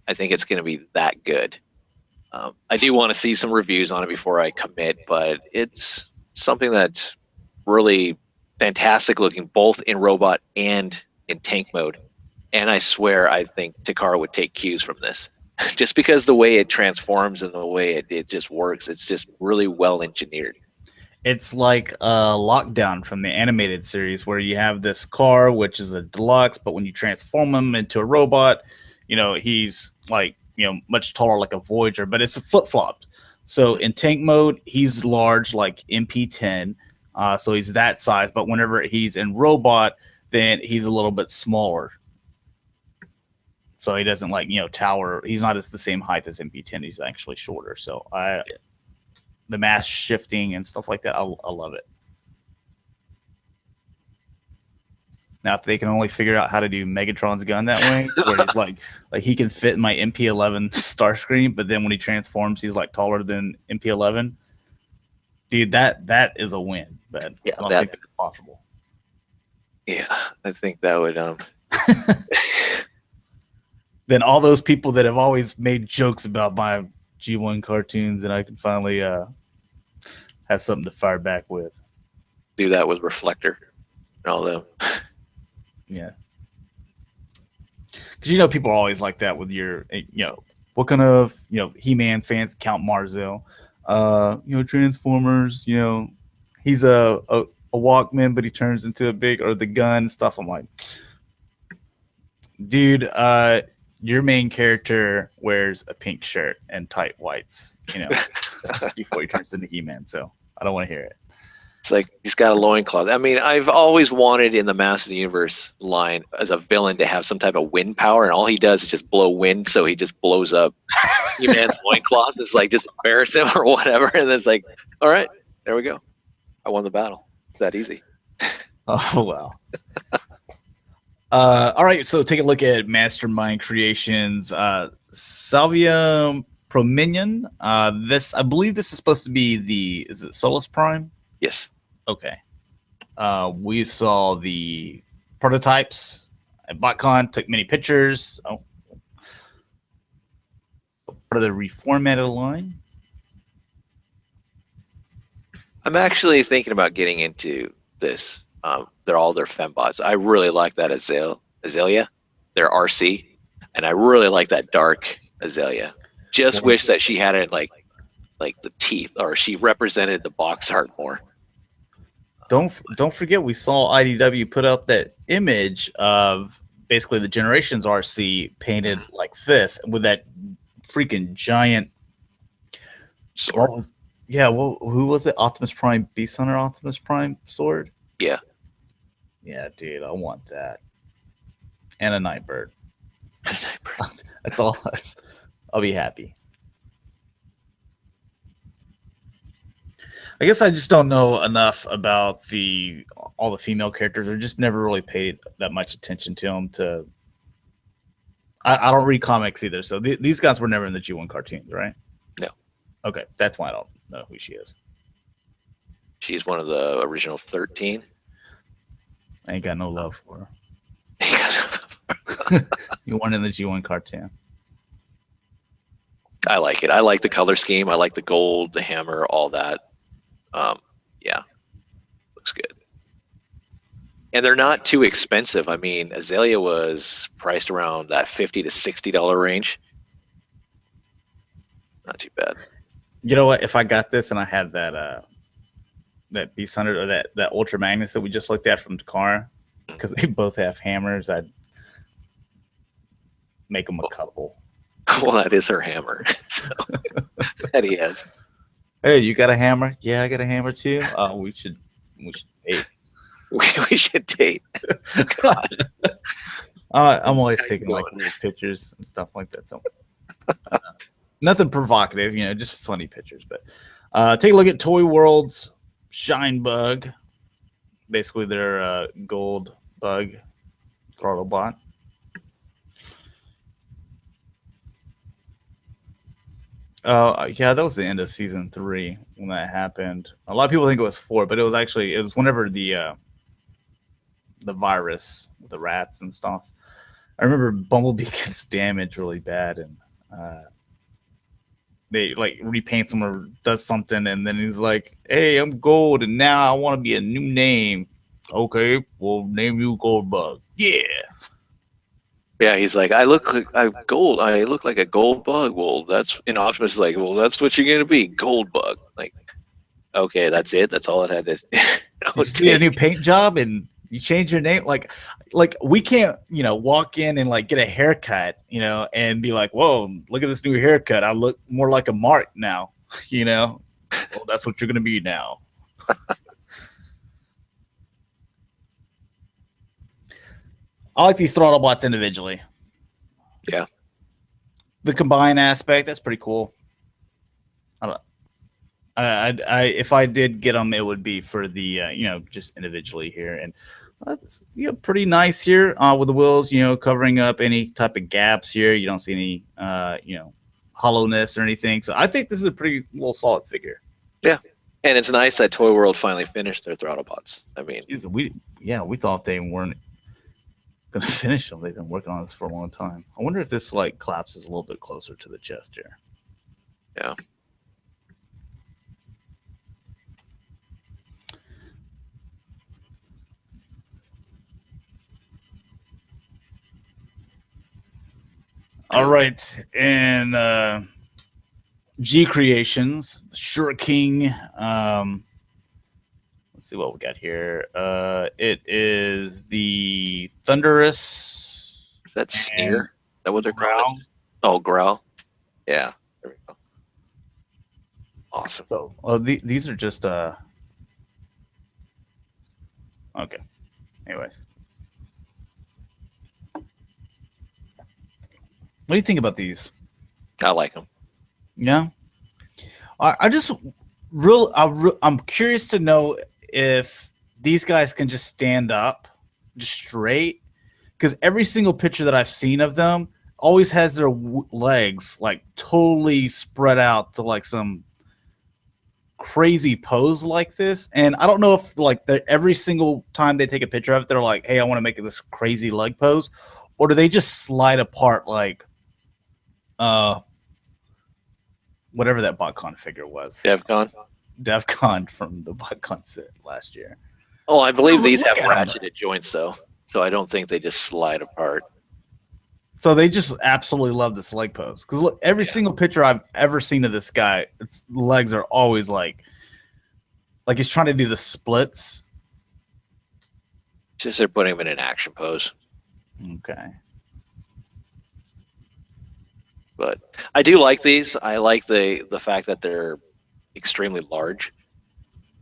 I think it's going to be that good. I do want to see some reviews on it before I commit, but it's something that's really fantastic looking, both in robot and in tank mode. And I swear, I think Takara would take cues from this. Just because the way it transforms and the way it just works, it's just really well engineered. It's like Lockdown from the animated series, where you have this car, which is a deluxe, but when you transform him into a robot, he's like, much taller, like a Voyager, but it's a flip-flopped. So in tank mode, he's large, like MP10. So he's that size. But whenever he's in robot, then he's a little bit smaller. So he doesn't tower. He's not the same height as MP10. He's actually shorter. So the mass shifting and stuff like that, I love it. Now, if they can only figure out how to do Megatron's gun that way, where he's like he can fit in my MP11 Starscream, but then when he transforms, he's like taller than MP11. Dude, that is a win. But yeah, I don't think that's possible. Yeah, I think that would. Then all those people that have always made jokes about my G1 cartoons, and I can finally have something to fire back with. Do that with Reflector and all them. Yeah. Because, people are always like that with your, what kind of, He-Man fans, Count Marzell, Transformers, he's a Walkman, but he turns into a big, or the gun stuff. I'm like, dude, your main character wears a pink shirt and tight whites, before he turns into He-Man. So I don't want to hear it. It's like he's got a loincloth. I mean, I've always wanted in the Masters of the Universe line as a villain to have some type of wind power, and all he does is just blow wind, so he just blows up He-Man's loincloth. It's like just embarrass him or whatever, and then it's like, all right, there we go. I won the battle. It's that easy. Oh, wow. All right, so take a look at Mastermind Creations. Salvia Prominion. I believe this is supposed to be is it Solus Prime? Yes. Okay. We saw the prototypes at Botcon, took many pictures. Oh. Part of the reformatted line. I'm actually thinking about getting into this. They're all their fembots. I really like that Azalea, their RC, and I really like that dark Azalea. Just wish that she had it like the teeth, or she represented the box art more. Don't forget, we saw IDW put out that image of basically the Generations RC painted like this with that freaking giant sword. Who was it? Optimus Prime, Beast Hunter Optimus Prime sword? Yeah. Yeah, dude, I want that. And a Nightbird. That's all. I'll be happy. I guess I just don't know enough about all the female characters. I just never really paid that much attention to them. I don't read comics either, so these guys were never in the G1 cartoons, right? No. Okay, that's why I don't know who she is. She's one of the original 13. I ain't got no love for her. You weren't in the G1 cartoon. I like it. I like the color scheme. I like the gold, the hammer, all that. Yeah, looks good. And they're not too expensive. I mean, Azalea was priced around that $50 to $60 range. Not too bad. You know what? If I got this and I had that Beast Hunter or that Ultra Magnus that we just looked at from Takara, because they both have hammers, I'd make them a couple. Well, that is her hammer. So, that he has. Hey, you got a hammer? Yeah, I got a hammer too. We should date. We should date. God. I'm always taking like little pictures and stuff like that. So nothing provocative, just funny pictures. But take a look at Toy World's Shine Bug. Basically, their gold bug throttle bot. Yeah, that was the end of season 3 when that happened. A lot of people think it was 4, but it was whenever the virus with the rats and stuff. I remember Bumblebee gets damaged really bad, and they like repaints him or does something, and then he's like, "Hey, I'm gold, and now I want to be a new name." Okay, we'll name you Goldbug. Yeah. Yeah, he's like, I look like I'm gold. I look like a gold bug. Well, Optimus is like, well, that's what you're gonna be, gold bug. Like, okay, that's it. That's all it had to. You see a new paint job and you change your name. Like we can't, walk in and like get a haircut, and be like, whoa, look at this new haircut. I look more like a Mark now. You know, well, that's what you're going to be now. I like these throttle bots individually. Yeah. The combined aspect, that's pretty cool. I don't. If I did get them, it would be for the just individually here, and pretty nice here with the wheels, covering up any type of gaps here. You don't see any hollowness or anything. So I think this is a pretty well solid figure. Yeah, and it's nice that Toy World finally finished their throttle bots. I mean, we thought they weren't gonna finish them. They've been working on this for a long time. I wonder if this collapses a little bit closer to the chest here. Yeah. All right, and G Creations, Sure King. Let's see what we got here. It is the Thunderous. Is that Sneer? Is that what they're calling it? Oh, Growl. Yeah. There we go. Awesome. So, these are just okay. Anyways. What do you think about these? I like them. Yeah. I'm curious to know if these guys can just stand up just straight, because every single picture that I've seen of them always has their legs totally spread out to some crazy pose like this. And I don't know if every single time they take a picture of it, they're like, hey, I want to make this crazy leg pose, or do they just slide apart whatever that Botcon figure was. DevCon from the Botcon set last year. Oh, I believe these have ratcheted joints, though. So I don't think they just slide apart. So they just absolutely love this leg pose. Because look, every single picture I've ever seen of this guy, its legs are always like he's trying to do the splits. Just they're putting him in an action pose. Okay. But I do like these. I like the fact that they're extremely large,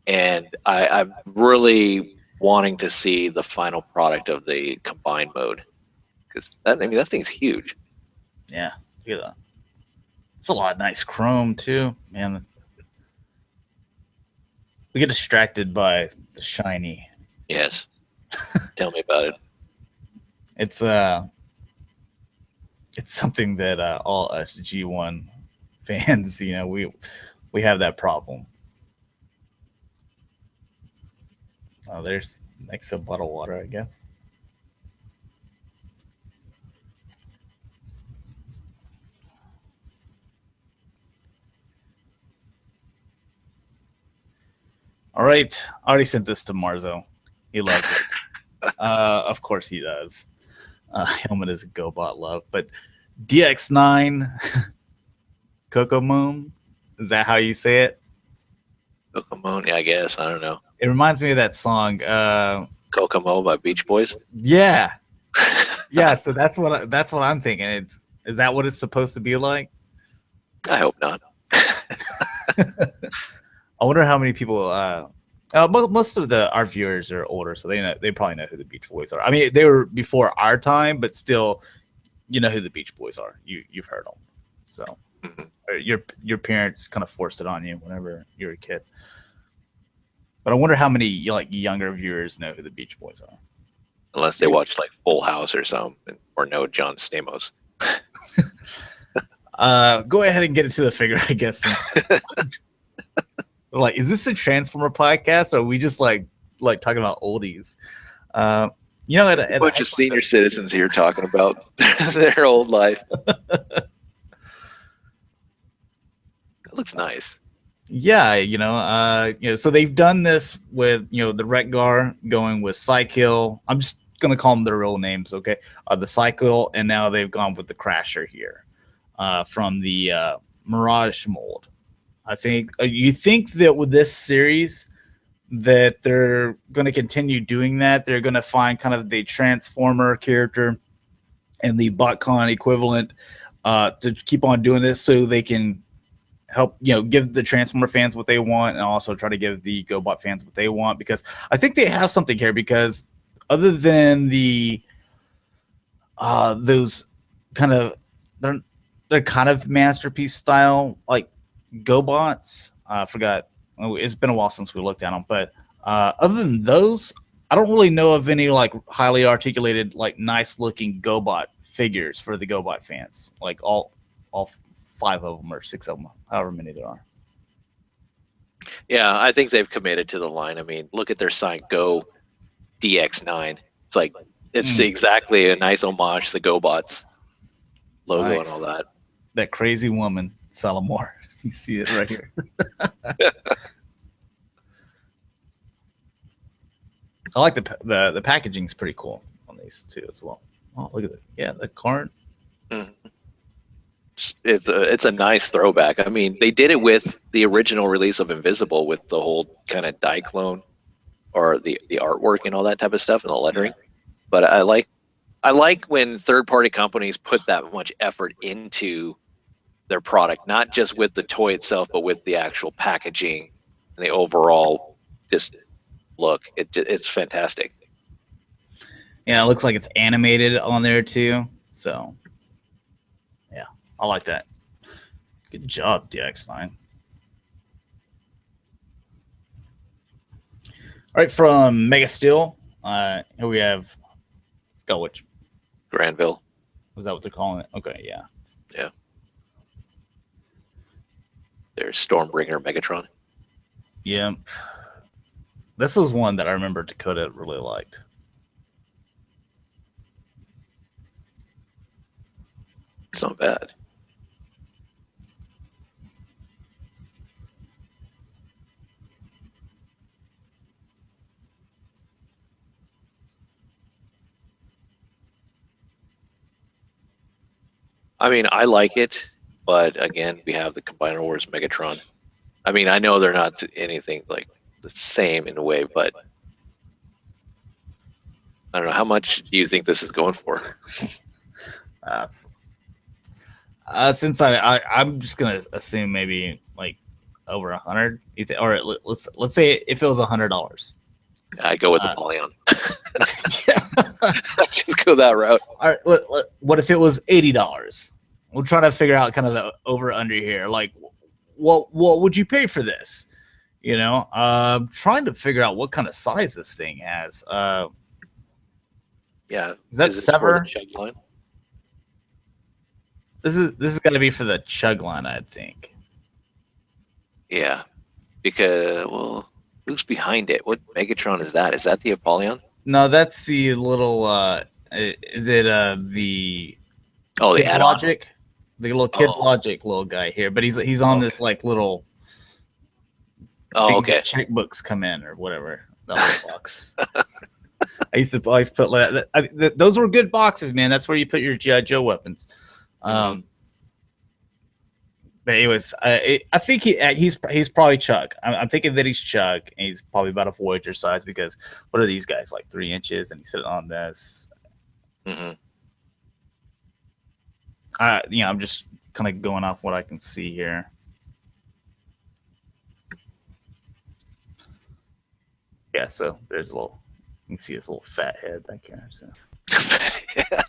and I'm really wanting to see the final product of the combined mode, because that thing's huge. Yeah, look at that. It's a lot of nice chrome too, man. We get distracted by the shiny. Yes. Tell me about it. It's something that all us G1 fans, we have that problem. Oh, there's next to bottled water, I guess. All right, I already sent this to Marzo. He loves it. Of course he does. Helmet is GoBot love, but DX9 Kokomon, is that how you say it? Kokomon, yeah, I guess. I don't know. It reminds me of that song Kokomo by Beach Boys. Yeah. Yeah, so that's what I'm thinking. Is that what it's supposed to be like? I hope not. I wonder how many people most of our viewers are older, so they probably know who the Beach Boys are. I mean, they were before our time, but still, you know who the Beach Boys are. You've heard them. So your parents kind of forced it on you whenever you were a kid. But I wonder how many younger viewers know who the Beach Boys are. Unless they watch Full House or something, or know John Stamos. Go ahead and get into the figure, I guess. Is this a Transformer podcast, or are we just talking about oldies? At a bunch of senior citizens here talking about their old life. It looks nice. Yeah, so they've done this with the Rekgar going with Cykill. I'm just gonna call them their real names, okay? The Cykill, and now they've gone with the Crasher here, from the Mirage mold. I think you think that with this series that they're going to continue doing that. They're going to find kind of the Transformer character and the Botcon equivalent to keep on doing this, so they can help, give the Transformer fans what they want, and also try to give the GoBot fans what they want, because I think they have something here. Because other than the those kind of they're kind of masterpiece style like GoBots. I forgot. It's been a while since we looked at them, but other than those, I don't really know of any like highly articulated, like nice looking GoBot figures for the GoBot fans. Like all 5 of them or 6 of them, however many there are. Yeah, I think they've committed to the line. I mean, look at their sign, Go DX9. It's like it's exactly a nice homage to the GoBots logo and all that. That crazy woman, Salamore. You see it right here. I like the packaging's pretty cool on these two as well. Oh, look at it. Yeah, the card. Mm-hmm. It's a nice throwback. I mean, they did it with the original release of Invisible with the whole kind of Diaclone or the artwork and all that type of stuff and the lettering. Yeah. But I like when third-party companies put that much effort into their product, not just with the toy itself, but with the actual packaging and the overall just look. It's fantastic. Yeah, it looks like it's animated on there too. So, yeah, I like that. Good job, DX9. All right, from Mega Steel, here we have. Go which Granville. Was that what they're calling it? Okay, yeah. Yeah. There's Stormbringer Megatron. Yeah. This was one that I remember Dakota really liked. It's not bad. I mean, I like it, but again, we have the Combiner Wars Megatron. I mean, I know they're not anything like the same in a way, but I don't know. How much do you think this is going for? Since I'm just gonna assume maybe like over 100, or let's say if it was $100. I go with the Apollyon. Just go that route. All right, what if it was $80? We'll try to figure out kind of the over under here. Like, what would you pay for this? Trying to figure out what kind of size this thing has. Yeah, is that Sever? Chug line? This is going to be for the Chug line, I think. Yeah, because who's behind it? What Megatron is that? Is that the Apollyon? No, that's the little. Is it the? Oh, the Kids Logic, the little Kids Logic little guy here, but he's on this like little. Oh, okay. Checkbooks come in or whatever. That little box. I used to always put those were good boxes, man. That's where you put your G.I. Joe weapons. But anyways, I think he's probably Chug. I'm thinking that he's Chug, and he's probably about a Voyager size, because what are these guys, like 3 inches, and he's sitting on this. I'm just kind of going off what I can see here. Yeah, so there's a little. You can see his little fat head back here. So. Yeah.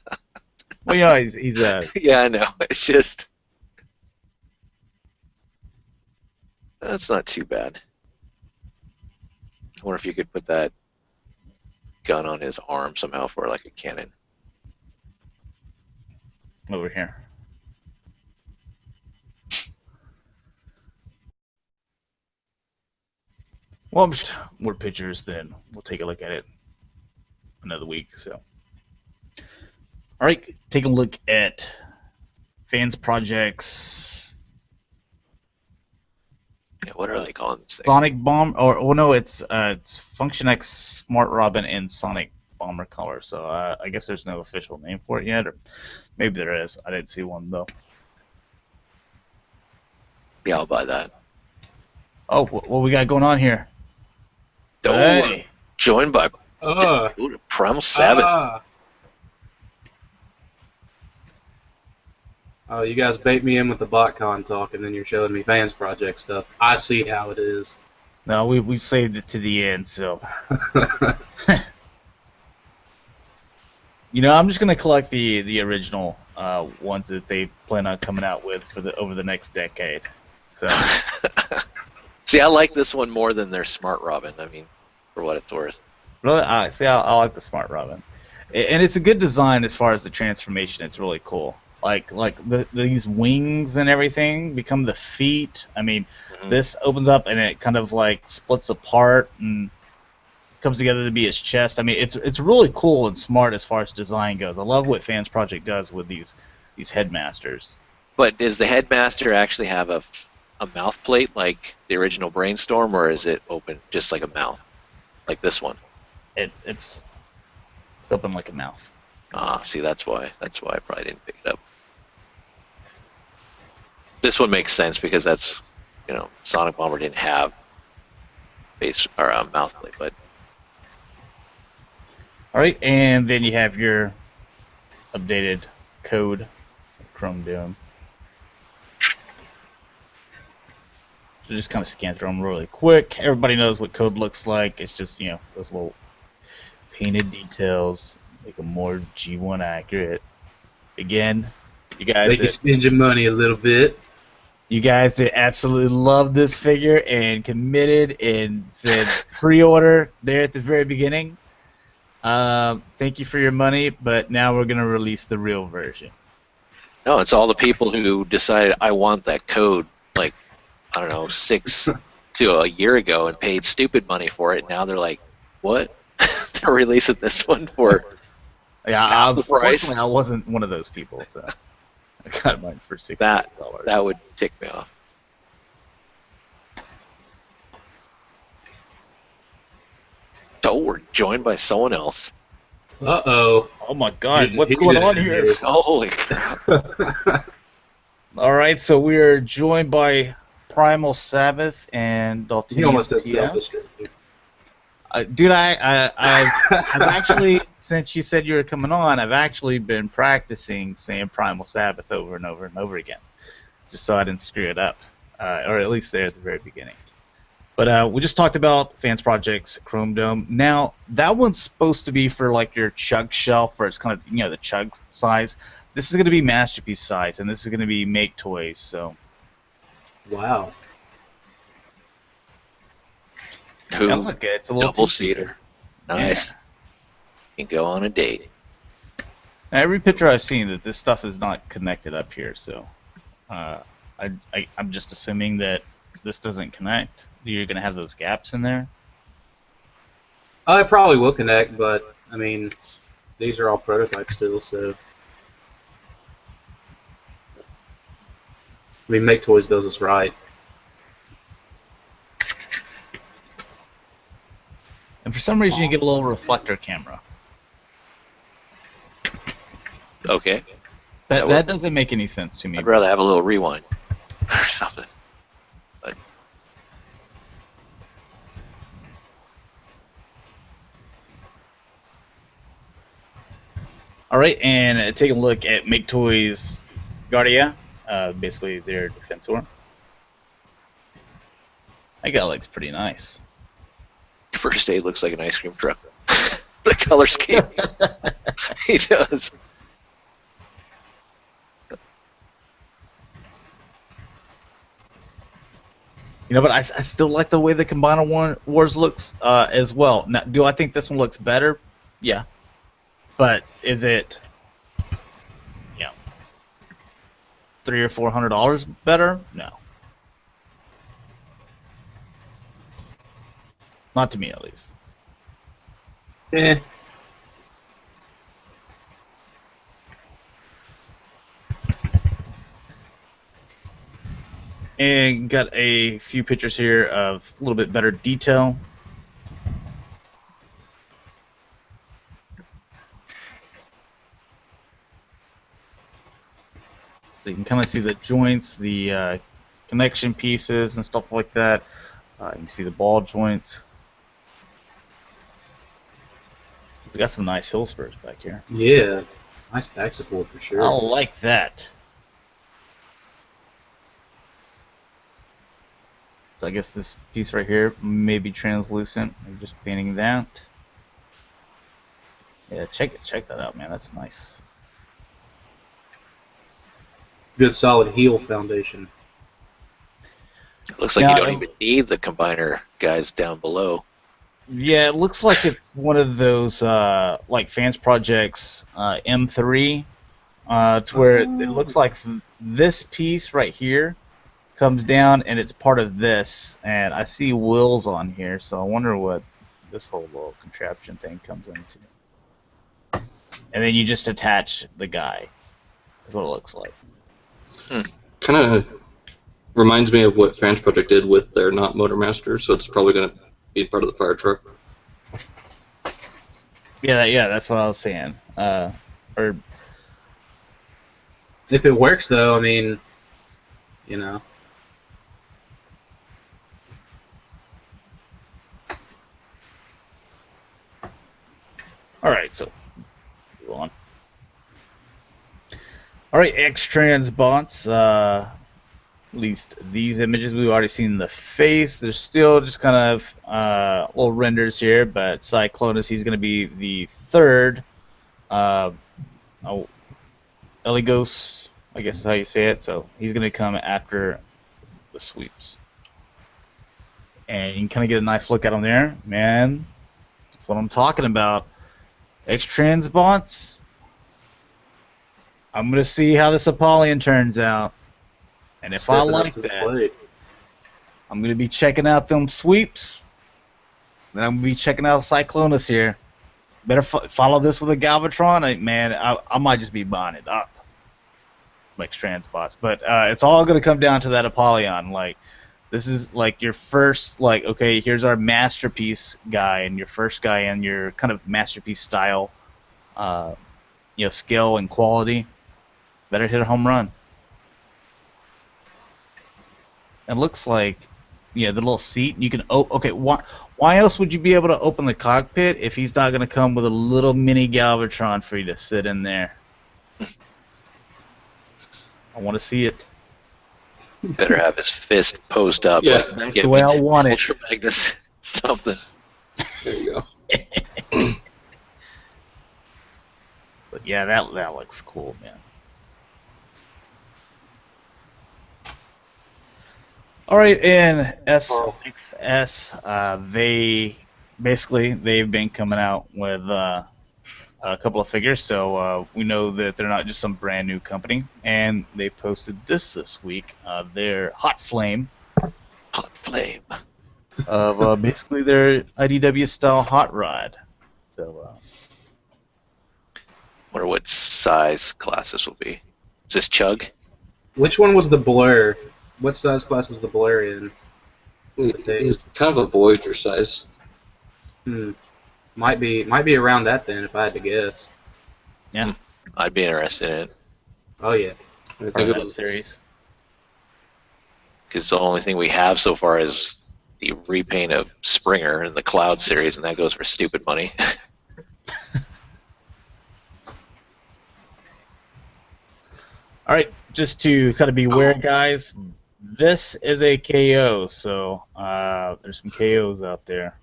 Well, yeah, he's yeah, I know. It's just that's not too bad. I wonder if you could put that gun on his arm somehow for like a cannon. Over here. Well, more pictures, then we'll take a look at it another week. So, all right, take a look at FansProject's. Yeah, what are they calling this thing? Sonic Bomb, or no, it's Function X Smart Robin in Sonic Bomber color. So I guess there's no official name for it yet, or maybe there is. I didn't see one though. Yeah, I'll buy that. Oh, what we got going on here? Oh, hey. Joined by Primal Sabbath. Oh, you guys bait me in with the Botcon talk, and then you're showing me FansProject stuff. I see how it is. No, we saved it to the end, so. You know, I'm just gonna collect the original ones that they plan on coming out with for over the next decade. So. See, I like this one more than their Smart Robin. I mean, for what it's worth. Really, I like the Smart Robin, and it's a good design as far as the transformation. It's really cool. Like these wings and everything become the feet. I mean, this opens up and it kind of like splits apart and comes together to be his chest. I mean, it's really cool and smart as far as design goes. I love what FansProject does with these headmasters. But does the headmaster actually have a mouth plate like the original Brainstorm, or is it open just like a mouth, like this one? It's open like a mouth. Ah, see, that's why I probably didn't pick it up. This one makes sense because that's, you know, Sonic Bomber didn't have base or mouth plate, but. All right, and then you have your updated code, Chrome Dome. So just kind of scan through them really quick. Everybody knows what code looks like. It's just, you know, those little painted details make them more G1 accurate. Again, you guys. Make you spend your money a little bit. You guys that absolutely love this figure and committed and said pre-order there at the very beginning. Thank you for your money, but now we're going to release the real version. No, it's all the people who decided I want that code, like, I don't know, 6 to a year ago and paid stupid money for it. Now they're like, what? They're releasing this one for half the price. Unfortunately, I wasn't one of those people, so I got mine for $60. That would tick me off. So we're joined by someone else. Uh-oh. Oh my God, what's going on here? Holy crap. All right, so we are joined by Primal Sabbath and Daltonian. You almost said selfish. Dude, I've actually, since you said you were coming on, I've actually been practicing saying Primal Sabbath over and over and over again, just so I didn't screw it up, or at least there at the very beginning. But we just talked about FansProject's Chrome Dome. Now, that one's supposed to be for like your chug shelf, where it's kind of, you know, the chug size. This is going to be masterpiece size, and this is going to be MakeToys. So. Wow. Ooh, look, it's a little double-seater. Nice. You can go on a date. Now, every picture I've seen that this stuff is not connected up here, so I'm just assuming that this doesn't connect. You're going to have those gaps in there? I probably will connect, but, I mean, these are all prototypes still, so. I mean, MakeToys does us right. And for some reason, you get a little reflector camera. Okay. That doesn't make any sense to me. I'd rather have a little rewind or something. But. All right, and take a look at MakeToys Guardia, basically their defensor. That guy looks pretty nice. First aid looks like an ice cream truck. The color scheme. He does. You know, but I still like the way the Combiner Wars looks as well. Now, do I think this one looks better? Yeah. But is it, you know, $300 or $400 better? No. Not to me, at least. Eh. And got a few pictures here of a little bit better detail. So you can kind of see the joints, the connection pieces and stuff like that. You can see the ball joints. We got some nice hill spurs back here. Yeah. Nice back support for sure. I like that. So I guess this piece right here may be translucent. I'm just painting that. Yeah, check that out, man. That's nice. Good solid heel foundation. It looks like Now, you don't even need the combiner guys down below. Yeah, it looks like it's one of those like FansProject's M3, to where it looks like this piece right here comes down and it's part of this, and I see wheels on here, so I wonder what this whole little contraption thing comes into. And then you just attach the guy. That's what it looks like. Kind of reminds me of what FansProject did with their Not Motormaster, so it's probably going to be part of the fire truck. Yeah, that's what I was saying. Or If it works, though, I mean, you know. all right, so go on. All right, X-Transbots. At least these images, we've already seen the face. There's still just kind of little renders here, but Cyclonus, he's going to be the third. Eligos, I guess is how you say it. So he's going to come after the sweeps. And you can kind of get a nice look at him there. Man, that's what I'm talking about. X-Transbots. I'm going to see how this Apollyon turns out. And if I like that, I'm going to be checking out them sweeps. Then I'm going to be checking out Cyclonus here. Better follow this with a Galvatron. Man, I might just be buying it up. X-Transbots. But it's all going to come down to that Apollyon. Like, this is like your first, like, okay, here's our masterpiece guy, and your first guy in your kind of masterpiece style, skill and quality. Better hit a home run. It looks like, the little seat, you can, okay, why else would you be able to open the cockpit if he's not going to come with a little mini Galvatron for you to sit in there? I want to see it. Better have his fist posed up. Yeah, that's the way I want it. Ultra Magnus something. There you go. But yeah, that looks cool, man. All right, in SXS, they've been coming out with a couple of figures, so we know that they're not just some brand new company, and they posted this week, their Hot Flame. Hot Flame. Of basically their IDW style hot rod. So, Wonder what size class this will be. Is this Chug? Which one was the Blur? What size class was the Blur in? He's kind of a Voyager size. Might be around that then, if I had to guess. yeah, I'd be interested in it. Oh yeah. I think part of it that was series. Because the only thing we have so far is the repaint of Springer in the Cloud series, and that goes for stupid money. All right, just to kind of be aware, guys, this is a KO, so there's some KOs out there.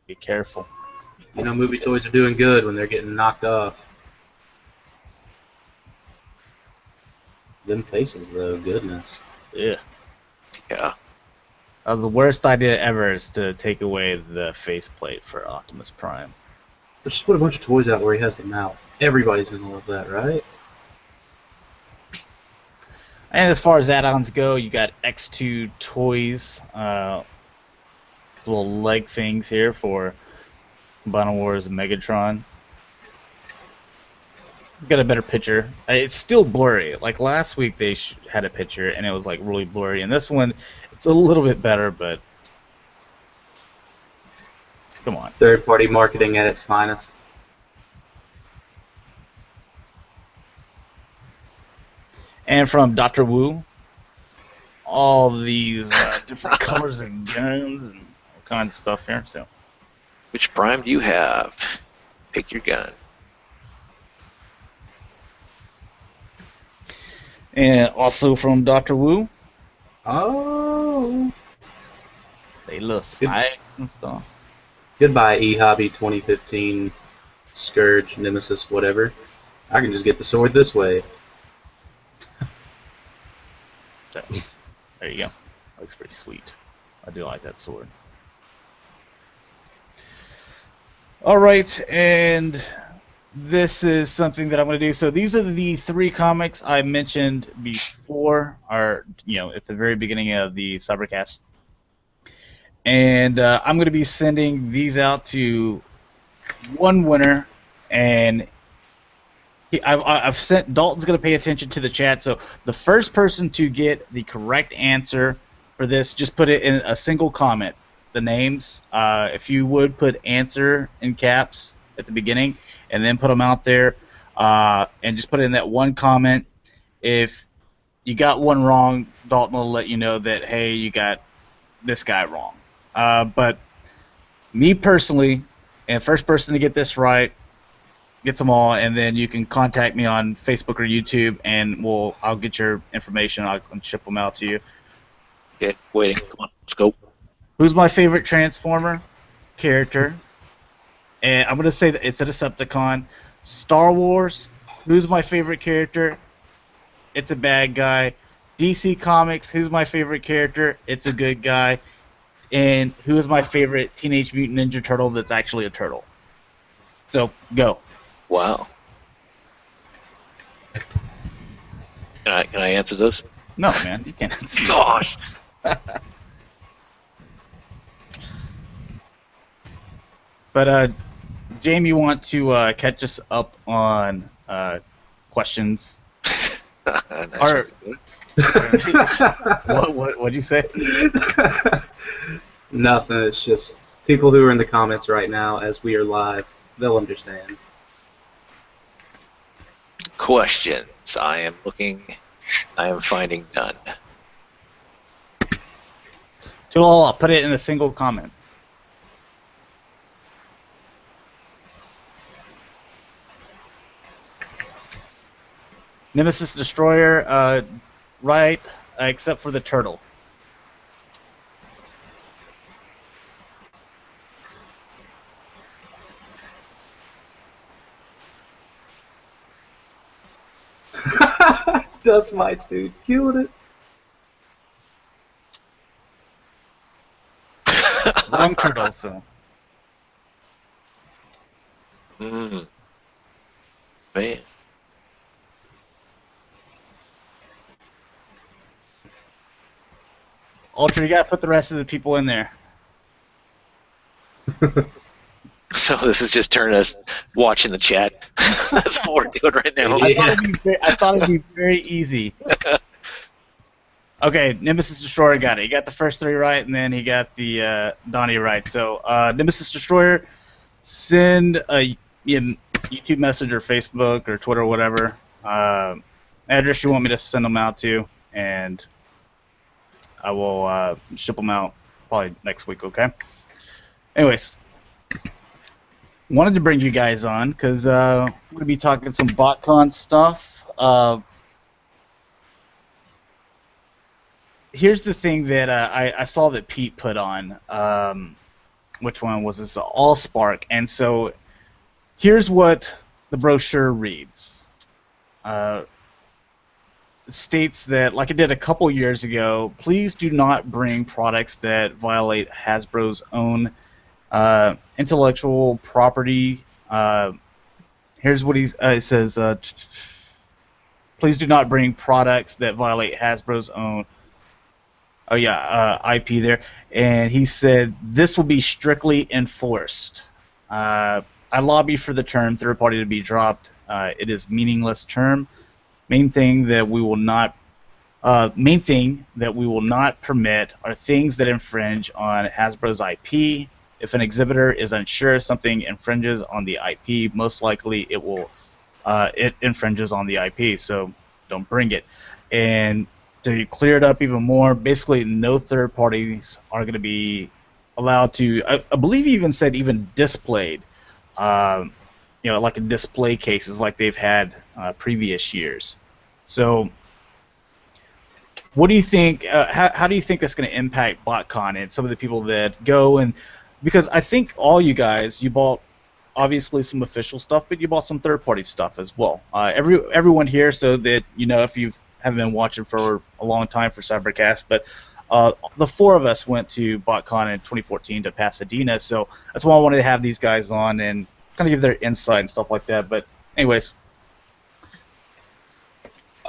Be careful. You know, movie toys are doing good when they're getting knocked off. Them faces, though, goodness. Yeah. Yeah. That was the worst idea ever, is to take away the faceplate for Optimus Prime. Let's just put a bunch of toys out where he has the mouth. Everybody's gonna love that, right? And as far as add-ons go, you got X2 toys, little leg things here for Combiner Wars and Megatron. Got a better picture. It's still blurry. Like last week, they had a picture and it was like really blurry, and this one, it's a little bit better, but come on. Third-party marketing at its finest. And from Dr. Wu, all these different colors and guns and all kinds of stuff here. So, Which Prime do you have? Pick your gun. and also from Dr. Wu, Oh. They little spikes and stuff. Goodbye, eHobby 2015, Scourge, Nemesis, whatever. I can just get the sword this way. So, there you go. Looks pretty sweet. I do like that sword. All right, and this is something that I'm going to do. So these are the 3 comics I mentioned before, or at the very beginning of the Cybercast. And I'm going to be sending these out to one winner, and I've sent. Dalton's going to pay attention to the chat. So the first person to get the correct answer for this, just put it in a single comment. The names, if you would put answer in caps at the beginning, and then put them out there, and just put it in that one comment. If you got one wrong, Dalton will let you know that, hey, you got this guy wrong. But me personally, and first person to get this right gets them all, and then you can contact me on Facebook or YouTube, and I'll get your information. I'll ship them out to you. Okay, waiting. Come on, let's go. Who's my favorite Transformer character? And I'm gonna say that it's a Decepticon. Star Wars. Who's my favorite character? It's a bad guy. DC Comics. Who's my favorite character? It's a good guy. And who is my favorite Teenage Mutant Ninja Turtle that's actually a turtle? So, go. Wow. Can I answer those? No, man, you can't. Gosh. But, Jaim, you want to catch us up on questions? Or, what'd you say? Nothing. It's just people who are in the comments right now, as we are live, they'll understand. Questions. I am finding none. I'll put it in a single comment. Nemesis Destroyer, right, except for the turtle. Dust mites, dude. Killed it. Wrong turtle, so. Man. Ultra, you gotta put the rest of the people in there. So this is just turning us watching the chat. That's what we're doing right now. I thought it'd be very easy. Okay, Nemesis Destroyer got it. He got the first 3 right, and then he got the Donnie right. So Nemesis Destroyer, send a YouTube message or Facebook or Twitter or whatever address you want me to send them out to, and I will ship them out probably next week, okay? Anyways, wanted to bring you guys on because we're going to be talking some Botcon stuff. Here's the thing that I saw that Pete put on. Which one was this? Allspark. And so here's what the brochure reads. States that, like it did a couple years ago, please do not bring products that violate Hasbro's own intellectual property. Here's what it says. Please do not bring products that violate Hasbro's own IP there. And he said this will be strictly enforced. I lobby for the term third party to be dropped. It is a meaningless term. Main thing that we will not permit are things that infringe on Hasbro's IP. If an exhibitor is unsure something infringes on the IP, most likely it infringes on the IP. So don't bring it. And to clear it up even more, basically no third parties are going to be allowed to. I believe he even said even displayed. Like in display cases like they've had previous years. So what do you think? How do you think that's going to impact Botcon and some of the people that go? And because I think all you guys, you bought obviously some official stuff, but you bought some third-party stuff as well. Everyone here, so that if you haven't been watching for a long time for Cybercast, but the four of us went to Botcon in 2014 to Pasadena, so that's why I wanted to have these guys on and kind of give their insight and stuff like that. But anyways.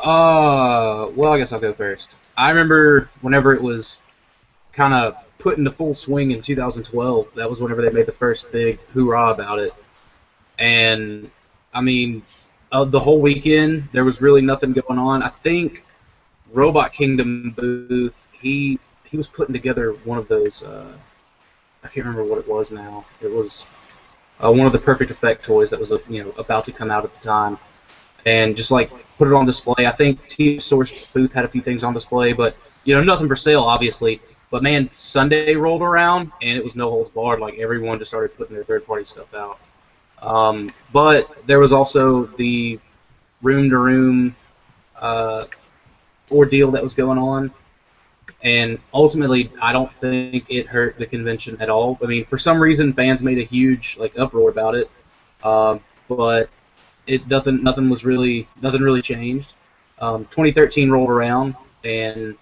Well, I guess I'll go first. I remember whenever it was kind of put into full swing in 2012, that was whenever they made the first big hoorah about it. And, I mean, the whole weekend, there was really nothing going on. I think Robot Kingdom booth, he was putting together one of those, I can't remember what it was now. It was one of the Perfect Effect toys that was about to come out at the time. And just like put it on display. I think T Source booth had a few things on display, but nothing for sale, obviously. But man, Sunday rolled around and it was no holds barred. Like everyone just started putting their third-party stuff out. But there was also the room-to-room ordeal that was going on, and ultimately, I don't think it hurt the convention at all. I mean, for some reason, fans made a huge uproar about it, but nothing really changed. 2013 rolled around, and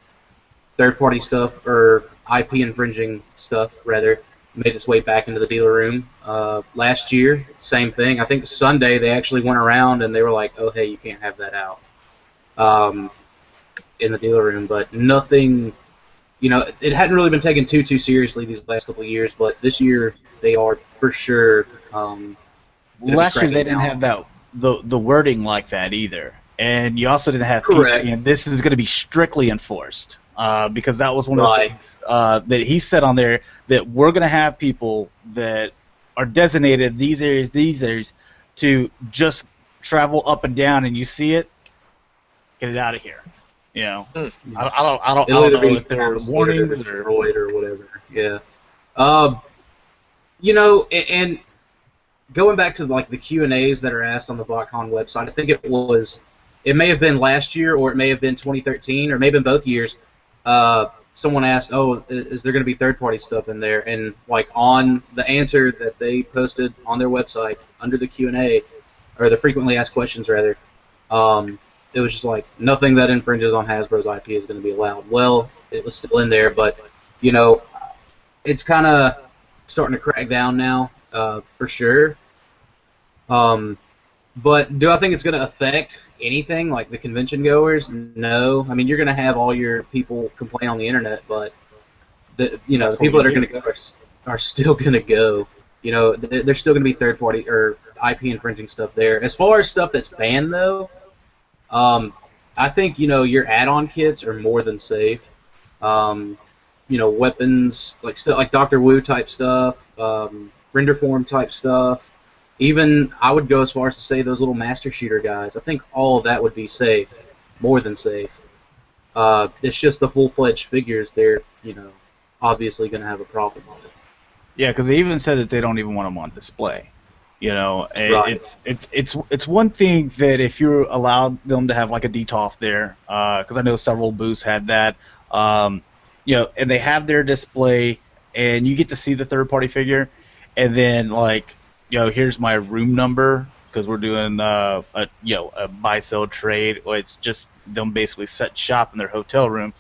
third-party stuff, or IP infringing stuff rather, made its way back into the dealer room. Last year, same thing. I think Sunday they actually went around and they were like, "Oh, hey, you can't have that out," in the dealer room. But nothing, it hadn't really been taken too seriously these last couple of years. But this year they are for sure. Last year they didn't have the wording like that either, and you also didn't have correct. And this is going to be strictly enforced. Because that was one of the things that he said on there, that we're going to have people that are designated these areas to just travel up and down, and you see it, get it out of here. I don't know if there are warnings or destroyed or whatever. Yeah. And going back to the Q&As that are asked on the Botcon website, I think it may have been last year or it may have been 2013 or maybe in both years. Someone asked, "Oh, is there going to be third-party stuff in there?" And on the answer that they posted on their website under the Q&A, or the frequently asked questions rather, it was just nothing that infringes on Hasbro's IP is going to be allowed. Well, it was still in there, but it's kind of starting to crack down now, for sure. But do I think it's going to affect anything, like the convention goers? No. I mean, you're going to have all your people complain on the internet, but the people that are going to go are still going to go. There's still going to be third-party or IP infringing stuff there. As far as stuff that's banned, though, I think your add-on kits are more than safe. Weapons like Dr. Wu type stuff, render form type stuff. Even, I would go as far as to say those little master shooter guys. I think all of that would be safe, more than safe. It's just the full-fledged figures they're, obviously going to have a problem with. Yeah, because they even said that they don't even want them on display. Right. It's one thing that if you allowed them to have a DTOF there, because I know several booths had that, and they have their display, and you get to see the third-party figure, and then here's my room number, because we're doing a buy-sell trade, or it's just them basically set shop in their hotel room.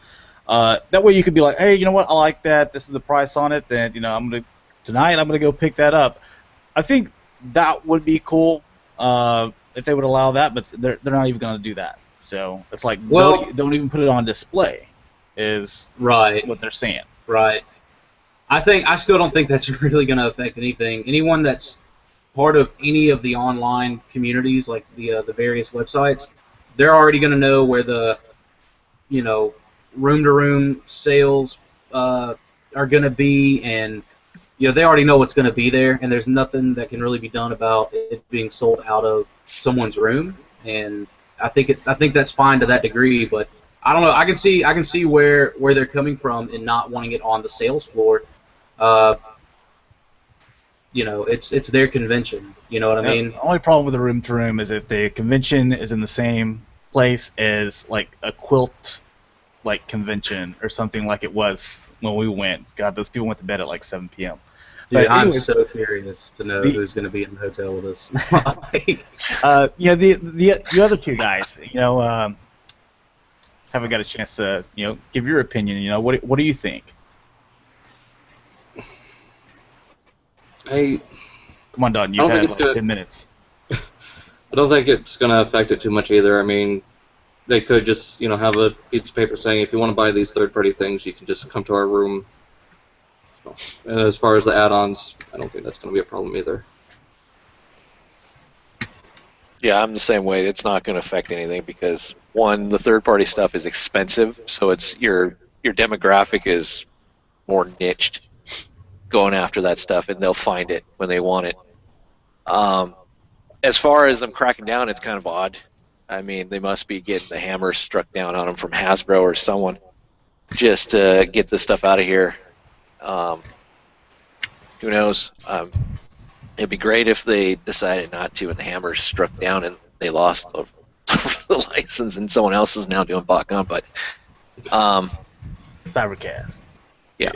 That way you could be like, hey, you know what, I like that, this is the price on it, then tonight I'm gonna go pick that up. I think that would be cool if they would allow that, but they're not even gonna do that. So it's don't even put it on display, is right what they're saying. Right. I still don't think that's really gonna affect anything. Anyone that's part of any of the online communities, like the various websites, they're already going to know where the room-to-room sales are going to be, and they already know what's going to be there, and there's nothing that can really be done about it being sold out of someone's room. And I think that's fine to that degree, but I don't know. I can see where they're coming from in not wanting it on the sales floor. It's their convention. You know what I mean? The only problem with the room-to-room is if the convention is in the same place as a quilt like convention or something like it was when we went. God, those people went to bed at like 7 p.m. Dude, But I'm anyways, so curious to know who's going to be in the hotel with us. the other two guys, haven't got a chance to, give your opinion. What do you think? Come on, Don. You've had like 10 minutes. I don't think it's going to affect it too much either. I mean, they could just, have a piece of paper saying, if you want to buy these third-party things, you can just come to our room. So, and as far as the add-ons, I don't think that's going to be a problem either. Yeah, I'm the same way. It's not going to affect anything because, one, the third-party stuff is expensive, so it's your demographic is more niched going after that stuff, and they'll find it when they want it. As far as them cracking down, it's kind of odd. I mean, they must be getting the hammer struck down on them from Hasbro or someone just to get this stuff out of here. Who knows? It'd be great if they decided not to and the hammer struck down and they lost the license and someone else is now doing Botcon, but Cybercast. Yeah,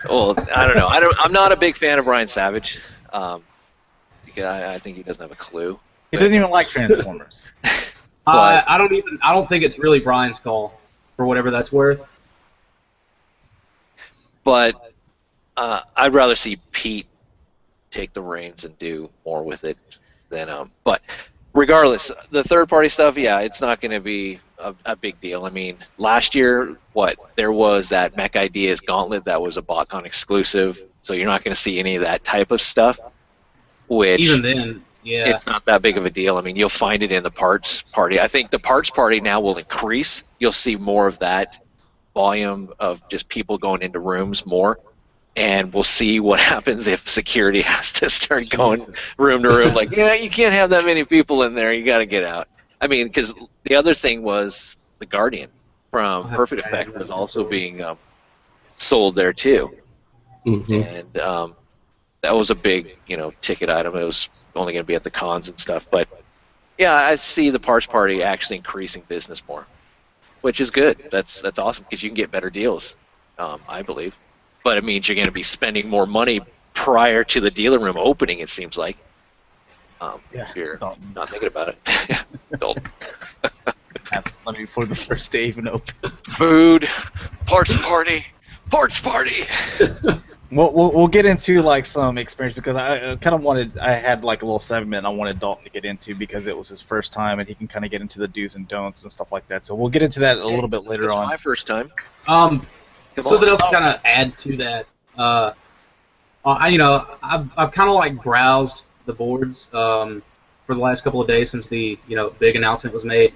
Well, I don't know. I'm not a big fan of Ryan Savage. Because I think he doesn't have a clue. He didn't even like Transformers. I don't think it's really Brian's call, for whatever that's worth. But I'd rather see Pete take the reins and do more with it than But regardless, the third-party stuff, yeah, it's not going to be a big deal. I mean, last year, there was that Mech Ideas Gauntlet that was a Botcon exclusive, so you're not going to see any of that type of stuff. Which even then, yeah, it's not that big of a deal. I mean, you'll find it in the parts party. I think the parts party now will increase. You'll see more of that volume of just people going into rooms more, and we'll see what happens if security has to start going room to room. Like, yeah, you can't have that many people in there. You got to get out. I mean, because the other thing was the Guardian from Perfect Effect was also being sold there too, and that was a big, ticket item. It was only going to be at the cons and stuff. But, yeah, I see the parts party actually increasing business more, which is good. That's awesome because you can get better deals, I believe. But it means you're going to be spending more money prior to the dealer room opening, it seems like, if you're not thinking about it. Have money before the first day even open. Food, parts party. We'll get into like some experience because I kind of I had like a little segment I wanted Dalton to get into because it was his first time and he can kind of get into the do's and don'ts and stuff like that. So we'll get into that a little bit later on. My first time. Something else to kind of add to that. I've kind of like browsed the boards for the last couple of days since the big announcement was made,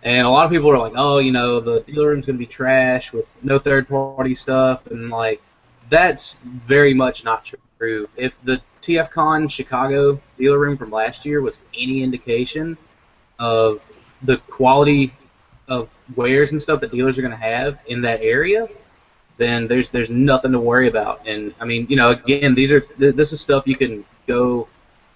and a lot of people are like, oh, the dealer room's gonna be trash with no third-party stuff, and like. That's very much not true. If the TFCon Chicago dealer room from last year was any indication of the quality of wares and stuff that dealers are going to have in that area, then there's nothing to worry about. And I mean, again, this is stuff you can go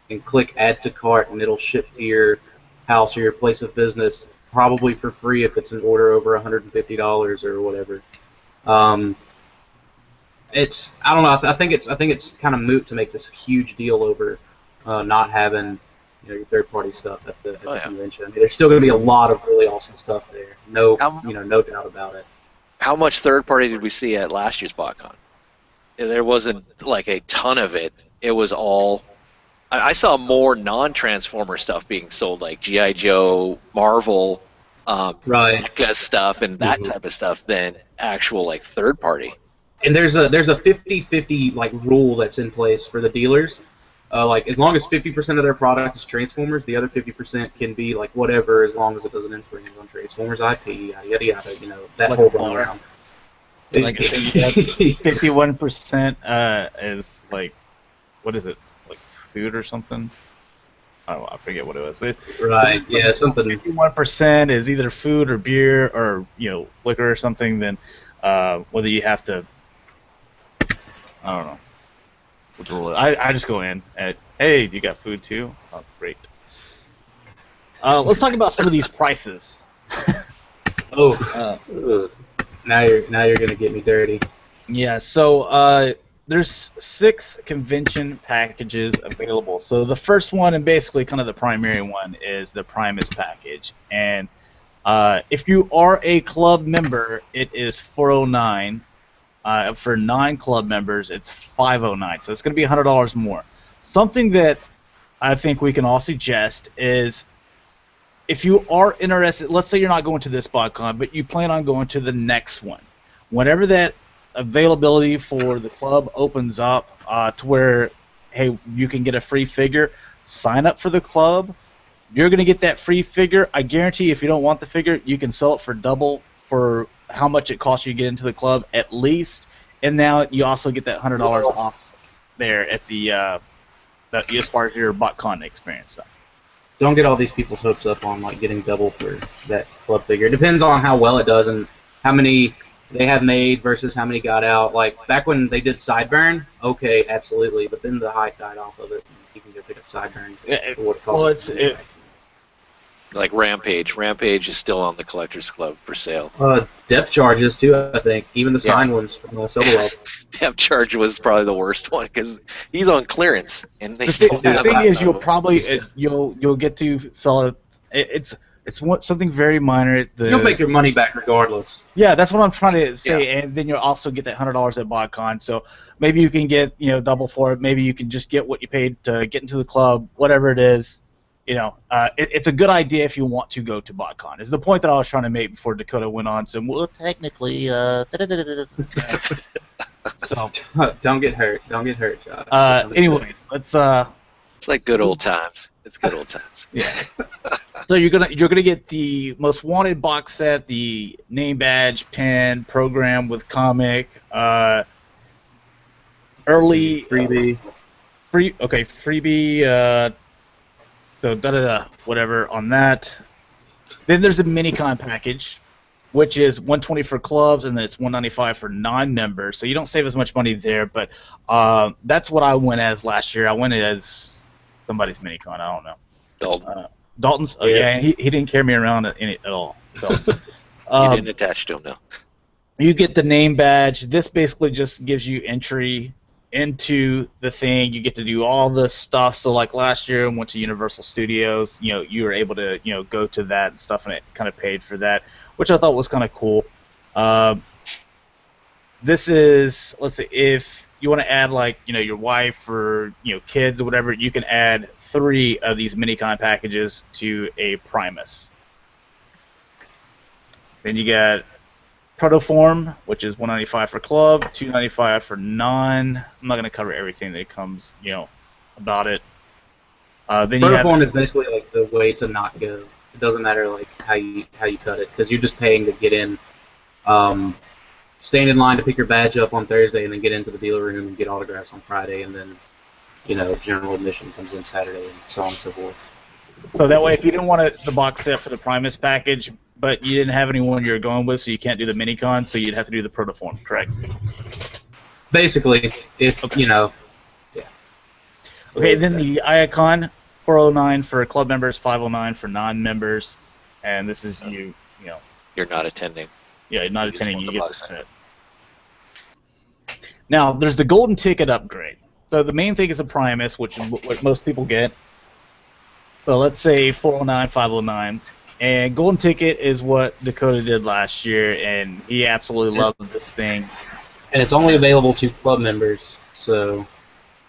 and click add to cart and it'll ship to your house or your place of business probably for free if it's an order over $150 or whatever. I don't know. I think it's kind of moot to make this huge deal over not having your third-party stuff at the convention. I mean, there's still going to be a lot of really awesome stuff there. No doubt about it. How much third-party did we see at last year's Botcon? There wasn't like a ton of it. It was all. I saw more non-Transformer stuff being sold, like G.I. Joe, Marvel, NECA stuff, and that type of stuff, than actual like third-party. And there's a 50-50 like rule that's in place for the dealers. Like as long as 50% of their product is Transformers, the other 50% can be like whatever, as long as it doesn't infringe on Transformers IP, yada yada. That like whole run around. Like 51% is like, what is it? Like food or something? Oh, I forget what it was. But something. 51% is either food or beer or liquor or something. Then whether you have to. I don't know. I just go in at, hey, you got food too? Oh, great. Let's talk about some of these prices. Now you're gonna get me dirty. Yeah, so there's 6 convention packages available. So the first one, and basically kind of the primary one, is the Primus package. And if you are a club member, it is $409. For non-club members, it's $509. So it's going to be $100 more. Something that I think we can all suggest is, if you are interested, let's say you're not going to this Botcon, but you plan on going to the next one. Whenever that availability for the club opens up to where, hey, you can get a free figure, sign up for the club. You're going to get that free figure. I guarantee if you don't want the figure, you can sell it for double for how much it costs you to get into the club at least. And now you also get that $100 off there at the as far as your Botcon experience. So. Don't get all these people's hopes up on like getting double for that club figure. It depends on how well it does and how many they have made versus how many got out. Like back when they did Sideburn, okay, absolutely, but then the hype died off of it. You can go pick up Sideburn. Like Rampage. Rampage is still on the Collectors Club for sale. Depth charges too, I think. Even the signed ones from the Solo World. Depth charge was probably the worst one because he's on clearance, and they the thing is, you'll probably you'll get to sell it. It's something very minor. You'll make your money back regardless. Yeah, that's what I'm trying to say, and then you'll also get that $100 at Botcon. So maybe you can get double for it. Maybe you can just get what you paid to get into the club, whatever it is. It's a good idea if you want to go to Botcon. Is the point that I was trying to make before Dakota went on. So technically, so don't get hurt. Don't get hurt, Josh. Anyways, let's. It's like good old times. It's good old times. Yeah. So you're gonna get the Most Wanted box set, the name badge, pen, program with comic, early freebie, freebie. So whatever on that. Then there's a mini-con package, which is $120 for clubs, and then it's $195 for non-members. So you don't save as much money there, but that's what I went as last year. I went as somebody's mini-con. I don't know. Dalton. Dalton's. Oh yeah, he didn't carry me around in it at all. So you didn't attach to him, no. You get the name badge. This basically just gives you entry into the thing. You get to do all this stuff. So like last year I went to Universal Studios, you were able to go to that and stuff, and it kind of paid for that, which I thought was kind of cool. This is, let's say, if you want to add like your wife or kids or whatever, you can add 3 of these mini-con packages to a Primus. Then you got Protoform, which is $195 for club, $295 for non. I'm not going to cover everything that comes, about it. Then Protoform is basically like the way to not go. It doesn't matter like how you cut it, because you're just paying to get in, stand in line to pick your badge up on Thursday, and then get into the dealer room and get autographs on Friday, and then general admission comes in Saturday, and so on and so forth. So that way, if you didn't want the box set for the Primus package, but you didn't have anyone you're going with, so you can't do the mini-con, so you'd have to do the Protoform, correct? Basically, if, yeah. Okay, then the Iacon, $409 for club members, $509 for non-members, and this is You're not attending. Yeah, you're not attending, you get the set. Now, there's the golden ticket upgrade. So the main thing is a Primus, which is what most people get. So let's say $409, $509. And golden ticket is what Dakota did last year, and he absolutely loved this thing. And it's only available to club members, so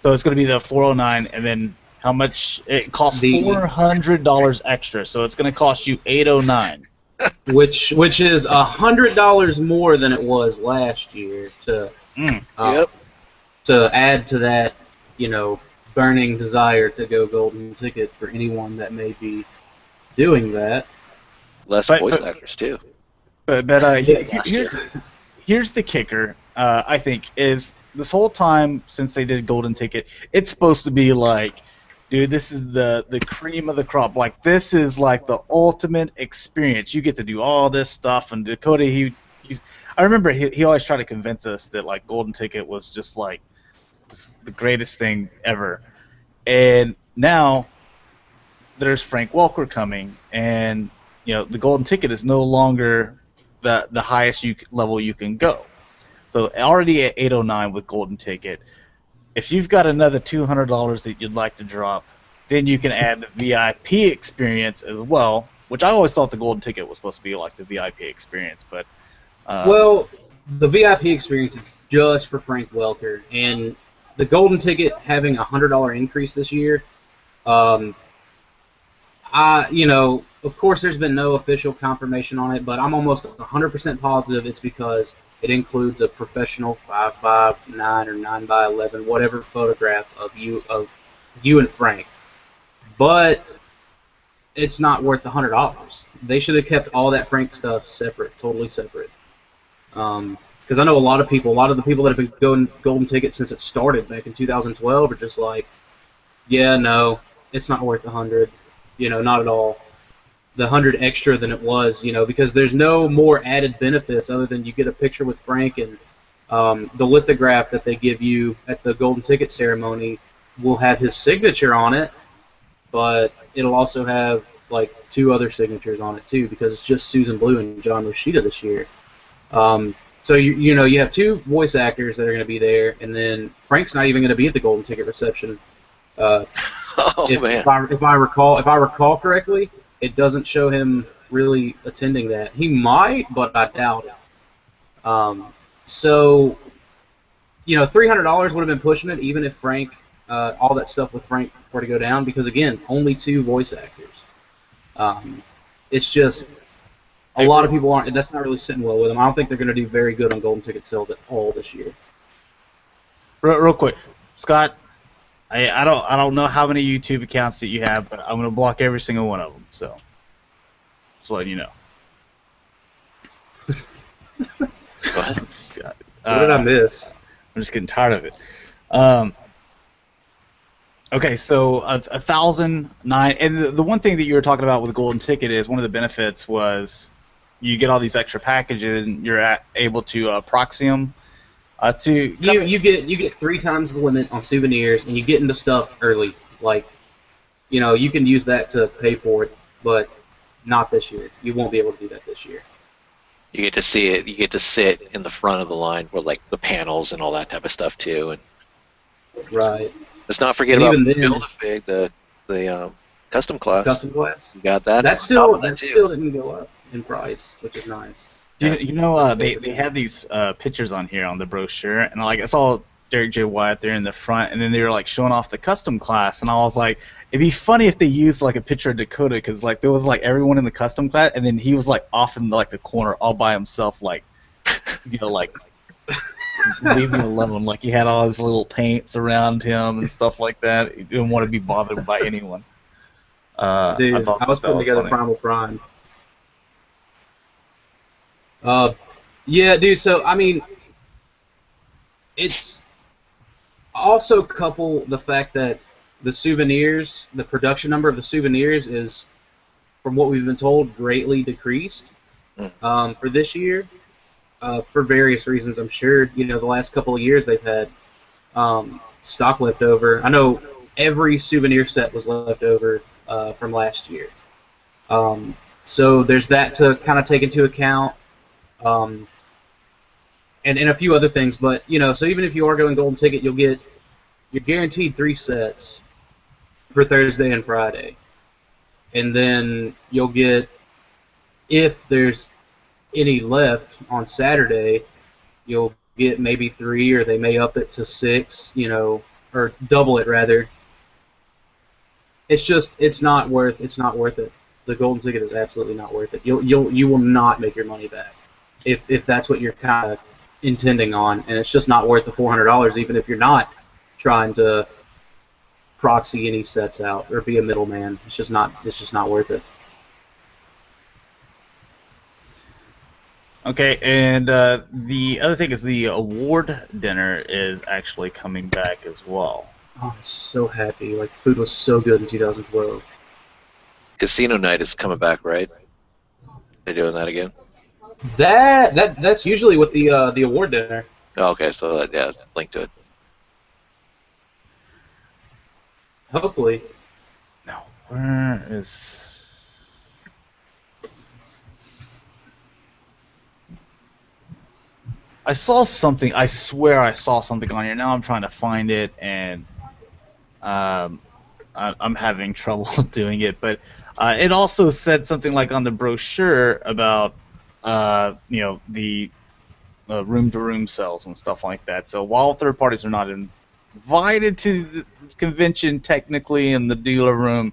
it's going to be the $409, and then how much it costs? $400 extra, so it's going to cost you $809. Which is $100 more than it was last year to add to that, burning desire to go golden ticket for anyone that may be doing that. Less voice actors too. But here's the kicker. I think is this whole time since they did golden ticket, it's supposed to be like, dude, this is the cream of the crop. Like, this is like the ultimate experience. You get to do all this stuff. And Dakota, I remember he always tried to convince us that like golden ticket was just like the greatest thing ever. And now there's Frank Welker coming, and the golden ticket is no longer the highest level you can go. So already at 809 with golden ticket. If you've got another $200 that you'd like to drop, then you can add the VIP experience as well, which I always thought the golden ticket was supposed to be like the VIP experience, but well, the VIP experience is just for Frank Welker, and the golden ticket having a $100 increase this year. Of course, there's been no official confirmation on it, but I'm almost 100% positive it's because it includes a professional 5x9 or 9x11, whatever photograph of you and Frank. But it's not worth the $100. They should have kept all that Frank stuff separate, totally separate. Because I know a lot of the people that have been going golden ticket since it started back in 2012 are just like, yeah, no, it's not worth the 100. Not at all. The 100 extra than it was, because there's no more added benefits other than you get a picture with Frank, and the lithograph that they give you at the golden ticket ceremony will have his signature on it, but it'll also have like 2 other signatures on it too, because it's just Susan Blue and John Moshida this year. So you have 2 voice actors that are going to be there, and then Frank's not even going to be at the golden ticket reception. If I recall correctly, it doesn't show him really attending that. He might, but I doubt it. So $300 would have been pushing it, even if Frank, all that stuff with Frank were to go down, because again, only 2 voice actors. It's just a lot of people aren't. That's not really sitting well with them. I don't think they're going to do very good on golden ticket sales at all this year. Real quick, Scott. I don't know how many YouTube accounts that you have, but I'm gonna block every single one of them. So, just letting you know. What did I miss? I'm just getting tired of it. Okay, so 1,009, and the one thing that you were talking about with the golden ticket is one of the benefits was you get all these extra packages, and you're able to proxy them. You get 3 times the limit on souvenirs, and you get into stuff early. Like, you can use that to pay for it, but not this year. You won't be able to do that this year. You get to see it. You get to sit in the front of the line with like the panels and all that type of stuff too. And right. Let's not forget about Build-A-Fig, the custom class. Custom class. You got that. That still didn't go up in price, which is nice. They have these pictures on here on the brochure, and like I saw Derek J. Wyatt there in the front, and then they were like showing off the custom class, and I was like, it'd be funny if they used like a picture of Dakota, because like there was like everyone in the custom class, and then he was like off in like the corner all by himself, like like leave me alone. Like he had all his little paints around him and stuff like that. He didn't want to be bothered by anyone. Dude, I was putting together Primal Prime. Yeah, dude, so, I mean, it's also couple the fact that the souvenirs, the production number of the souvenirs is, from what we've been told, greatly decreased for this year, for various reasons, I'm sure. The last couple of years they've had stock left over. I know every souvenir set was left over from last year. So there's that to kind of take into account. And a few other things, but so even if you are going golden ticket, you're guaranteed 3 sets for Thursday and Friday, and then you'll get, if there's any left on Saturday, you'll get maybe 3, or they may up it to 6, or double it rather. It's not worth it. The golden ticket is absolutely not worth it. You will not make your money back if that's what you're kind of intending on, and it's just not worth the $400, even if you're not trying to proxy any sets out or be a middleman. It's just not worth it. Okay, and the other thing is the award dinner is actually coming back as well. Oh, I'm so happy. Like, food was so good in 2012. Casino night is coming back, right? They're doing that again? That's usually with the award dinner. Oh, okay, so yeah, link to it. Hopefully. No, where is... I saw something. I swear I saw something on here. Now I'm trying to find it, and I'm having trouble doing it. But it also said something like on the brochure about the room-to-room sales and stuff like that. So while third parties are not invited to the convention technically in the dealer room,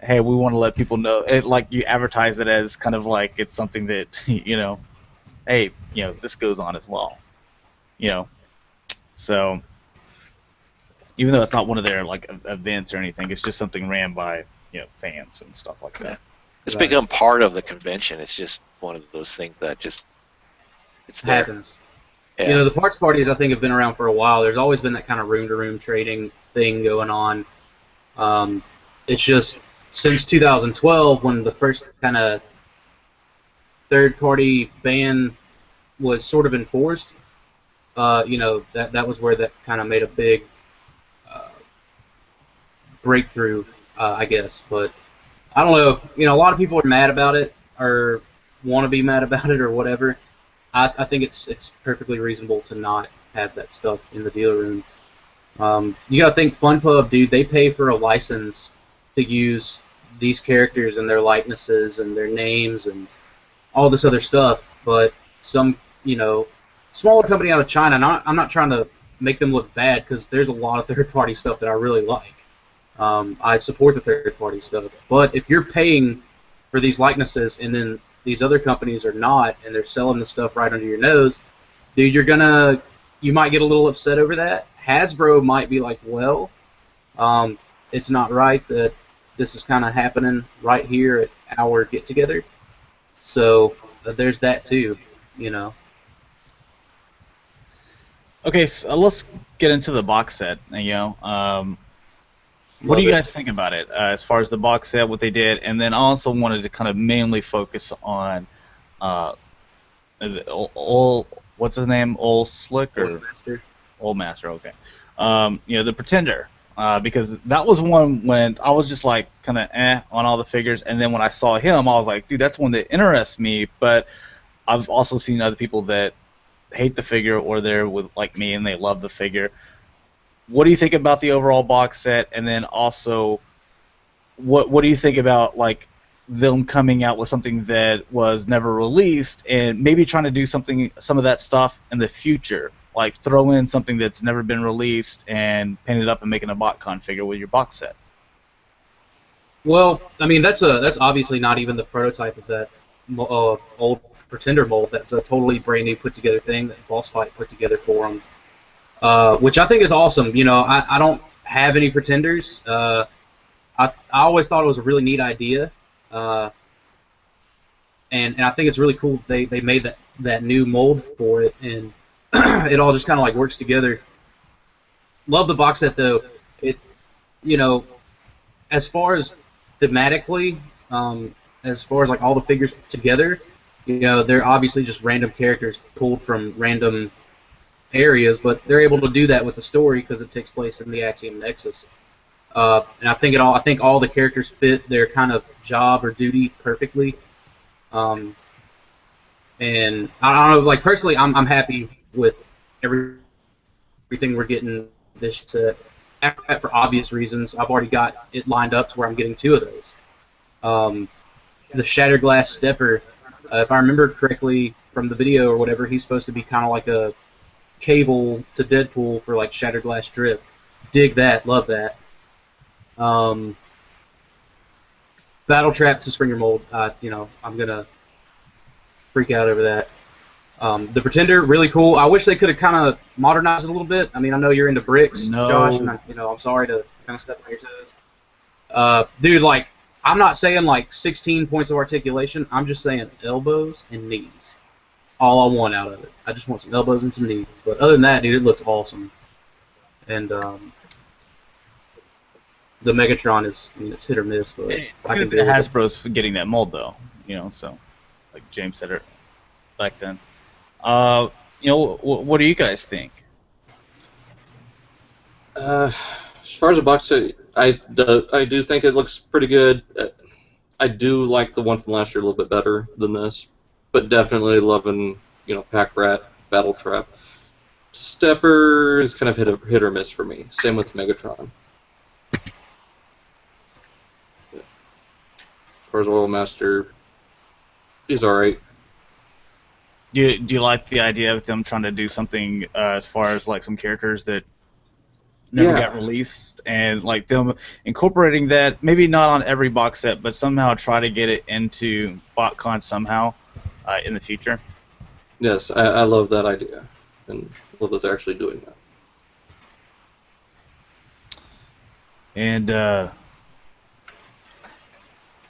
hey, we want to let people know. It, like, you advertise it as kind of like it's something that hey, this goes on as well. So even though it's not one of their like events or anything, it's just something ran by fans and stuff like that. Yeah. It's become part of the convention. It's just one of those things that just happens. Yeah. The parts parties I think have been around for a while. There's always been that kind of room-to-room trading thing going on. It's just since 2012 when the first kind of third-party ban was sort of enforced. That was where that kind of made a big breakthrough, I guess. But I don't know. A lot of people are mad about it or want to be mad about it or whatever. I think it's perfectly reasonable to not have that stuff in the dealer room. You gotta think FunPub, dude. They pay for a license to use these characters and their likenesses and their names and all this other stuff. But some smaller company out of China. I'm not trying to make them look bad because there's a lot of third-party stuff that I really like. I support the third-party stuff. But if you're paying for these likenesses and then these other companies are not, and they're selling the stuff right under your nose, dude, you might get a little upset over that. Hasbro might be like, well, it's not right that this is kind of happening right here at our get-together. So there's that too, Okay, so let's get into the box set. What do you guys think about it as far as the box set, what they did, and then I also wanted to kind of mainly focus on, is it what's his name, Old Slick or Old Master? Okay, the Pretender, because that was one when I was just like kind of on all the figures, and then when I saw him, I was like, dude, that's one that interests me. But I've also seen other people that hate the figure or they're with like me and they love the figure. What do you think about the overall box set, and then also, what do you think about like them coming out with something that was never released and maybe trying to do some of that stuff in the future, like throw in something that's never been released and paint it up and making a Botcon figure with your box set? Well, I mean that's obviously not even the prototype of that old Pretender mold. That's a totally brand new put together thing that Boss Fight put together for them. Which I think is awesome. I don't have any Pretenders. I always thought it was a really neat idea, and I think it's really cool that they made that new mold for it, and it all just kind of like works together. Love the box set though. It, as far as thematically, as far as like all the figures together, they're obviously just random characters pulled from random areas, but they're able to do that with the story because it takes place in the Axiom Nexus. And I think all the characters fit their kind of job or duty perfectly. And I don't know, like personally, I'm happy with everything we're getting this set. For obvious reasons, I've already got it lined up to where I'm getting 2 of those. The Shattered Glass Stepper, if I remember correctly from the video or whatever, he's supposed to be kind of like a Cable to Deadpool for like Shattered Glass Drift. Dig that, love that. Battle Trap to Springer mold. I'm gonna freak out over that. The Pretender, really cool. I wish they could have kind of modernized it a little bit. I mean, I know you're into bricks, Josh, and I'm sorry to kind of step on your toes. Dude, like, I'm not saying like 16 points of articulation. I'm just saying elbows and knees. All I want out of it. I just want some elbows and some knees. But other than that, dude, it looks awesome. And the Megatron is, it's hit or miss, but I can do it. Hasbro's getting that mold though, so like James said it back then. What do you guys think? As far as the box set, I do think it looks pretty good. I do like the one from last year a little bit better than this, but definitely loving, Pack Rat Battle Trap. Stepper is kind of hit or miss for me. Same with Megatron. As far as Oil Master, he's alright. Do you like the idea of them trying to do something as far as like some characters that never got released, and like them incorporating that, maybe not on every box set, but somehow try to get it into Botcon somehow in the future? Yes, I love that idea, and love that they're actually doing that. And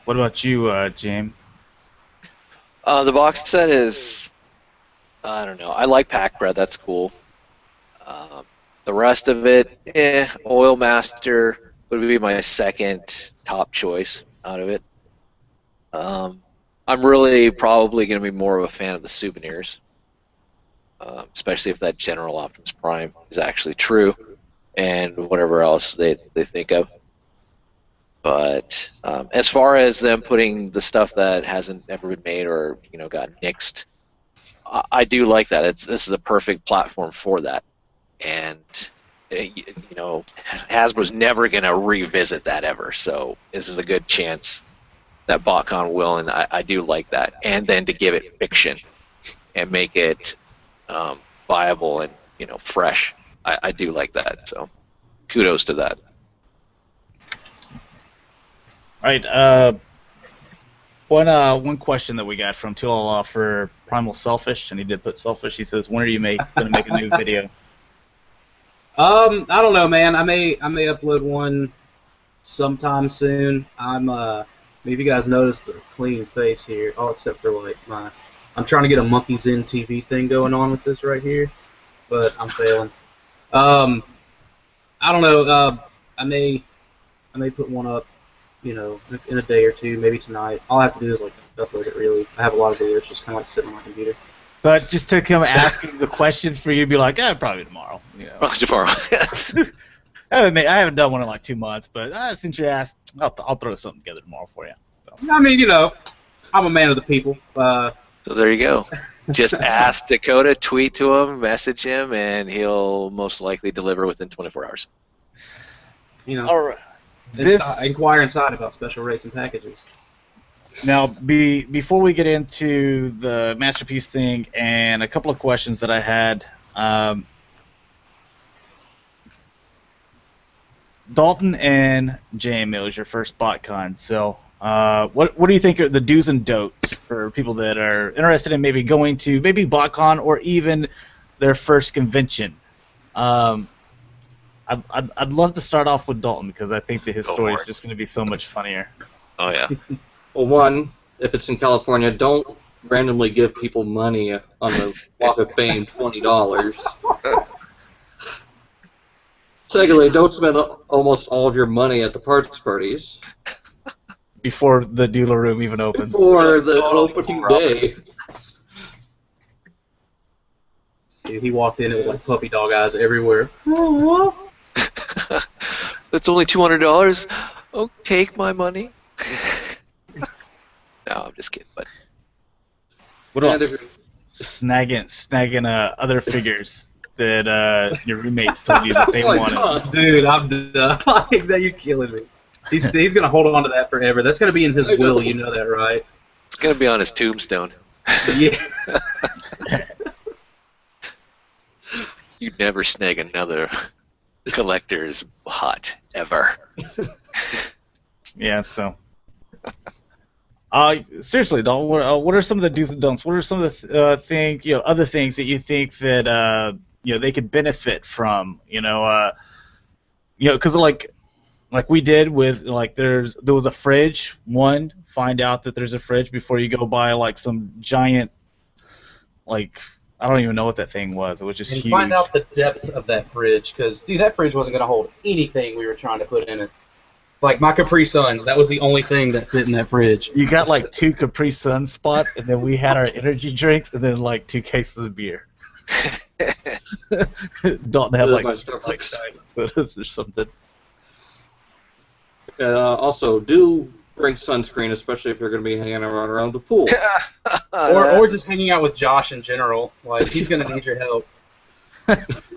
what about you, Jaim? The box set is, I don't know. I like Pack Bread. That's cool. The rest of it, Oil Master would be my second top choice out of it. I'm really probably going to be more of a fan of the souvenirs, especially if that General Optimus Prime is actually true, and whatever else they think of. But as far as them putting the stuff that hasn't ever been made or got nixed, I do like that. This is a perfect platform for that, and Hasbro's never gonna revisit that ever. So this is a good chance that Botcon will, and I do like that. And then to give it fiction and make it viable and fresh, I do like that. So kudos to that. All right. One question that we got from Tulala for Primal Selfish, and he did put Selfish. He says, "When are you going to make a new video?" I don't know, man. I may upload one sometime soon. Maybe you guys noticed the clean face here, all except for like I'm trying to get a Monkeys In TV thing going on with this right here, but I'm failing. I don't know. I may put one up, in a day or two, maybe tonight. All I have to do is like upload it. Really, I have a lot of videos just kind of like sitting on my computer. But just to come asking the question for you, be like, probably tomorrow. Probably tomorrow. I haven't done one in like 2 months, but since you asked, I'll throw something together tomorrow for you. So. I mean, I'm a man of the people. So there you go. Just ask Dakota, tweet to him, message him, and he'll most likely deliver within 24 hours. All right. Inquire inside about special rates and packages. Now, before we get into the Masterpiece thing and a couple of questions that I had, Dalton and Jaim, it was your first Botcon. So, what do you think are the do's and don'ts for people that are interested in maybe going to maybe Botcon or even their first convention? I'd love to start off with Dalton because I think that his story is just going to be so much funnier. Oh yeah. Well, one, if it's in California, don't randomly give people money on the Walk of Fame, $20. Secondly, don't spend almost all of your money at the parts parties. Before the dealer room even opens. Before the opening day. Dude, he walked in, it was like puppy dog eyes everywhere. That's only $200? Oh, take my money. No, I'm just kidding. But what else? Snagging other figures that your roommates told you that they wanted. God. Dude, I'm done. You're killing me. He's gonna hold on to that forever. That's gonna be in his will. You know that, right? It's gonna be on his tombstone. Yeah. You'd never snag another collector's hut ever. Yeah. So. Seriously, Dalton, what are some of the do's and don'ts? What are some of the other things that you think that they could benefit from? Because like we did with there was a fridge. One, find out that there's a fridge before you go buy like some giant I don't even know what that thing was. It was just huge. Find out the depth of that fridge, because dude, that fridge wasn't gonna hold anything we were trying to put in it. Like my Capri Suns, that was the only thing that fit in that fridge. You got like 2 Capri Sun spots, and then we had our energy drinks, and then like 2 cases of beer. Dalton had like sodas or something. Also, do bring sunscreen, especially if you're going to be hanging around the pool. Or just hanging out with Josh in general. Like, he's going to need your help.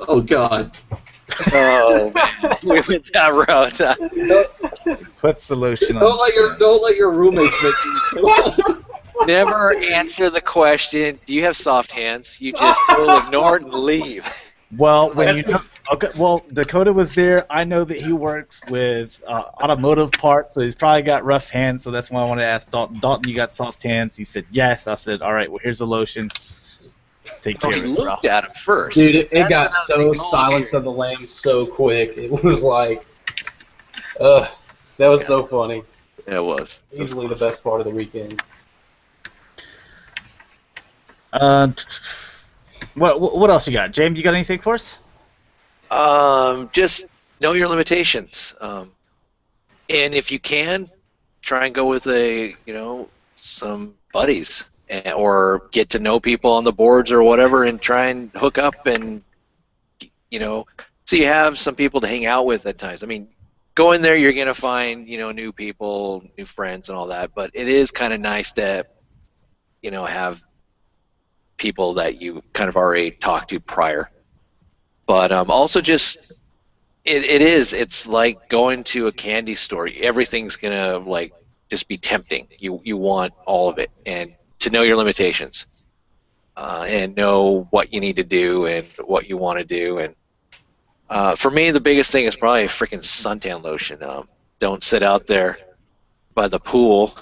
Oh, God. Oh, man. We went that route. What's the lotion on? Don't let your roommates make you. Never answer the question, do you have soft hands? You just totally ignore it and leave. Well, when you know, okay, well, Dakota was there. I know that he works with automotive parts, so he's probably got rough hands. So that's why I wanted to ask Dalton. Dalton, you got soft hands? He said yes. I said, all right. Well, here's the lotion. Take care He of it, bro. looked at him first. Dude, it That's got another so thing Silence here. of the Lambs so quick. It was like, ugh, that was so funny. Yeah, it was. Easily the best part of the weekend. What else you got, James? You got anything for us? Just know your limitations. And if you can, try and go with some buddies, or get to know people on the boards or whatever, and try and hook up, and so you have some people to hang out with at times. I mean, go in there, you're gonna find new people, new friends, and all that. But it is kind of nice to have people that you kind of already talked to prior. But also just it's like going to a candy store. Everything's gonna just be tempting. You want all of it, and to know your limitations, and know what you need to do and what you want to do. And for me, the biggest thing is probably freaking suntan lotion. Don't sit out there by the pool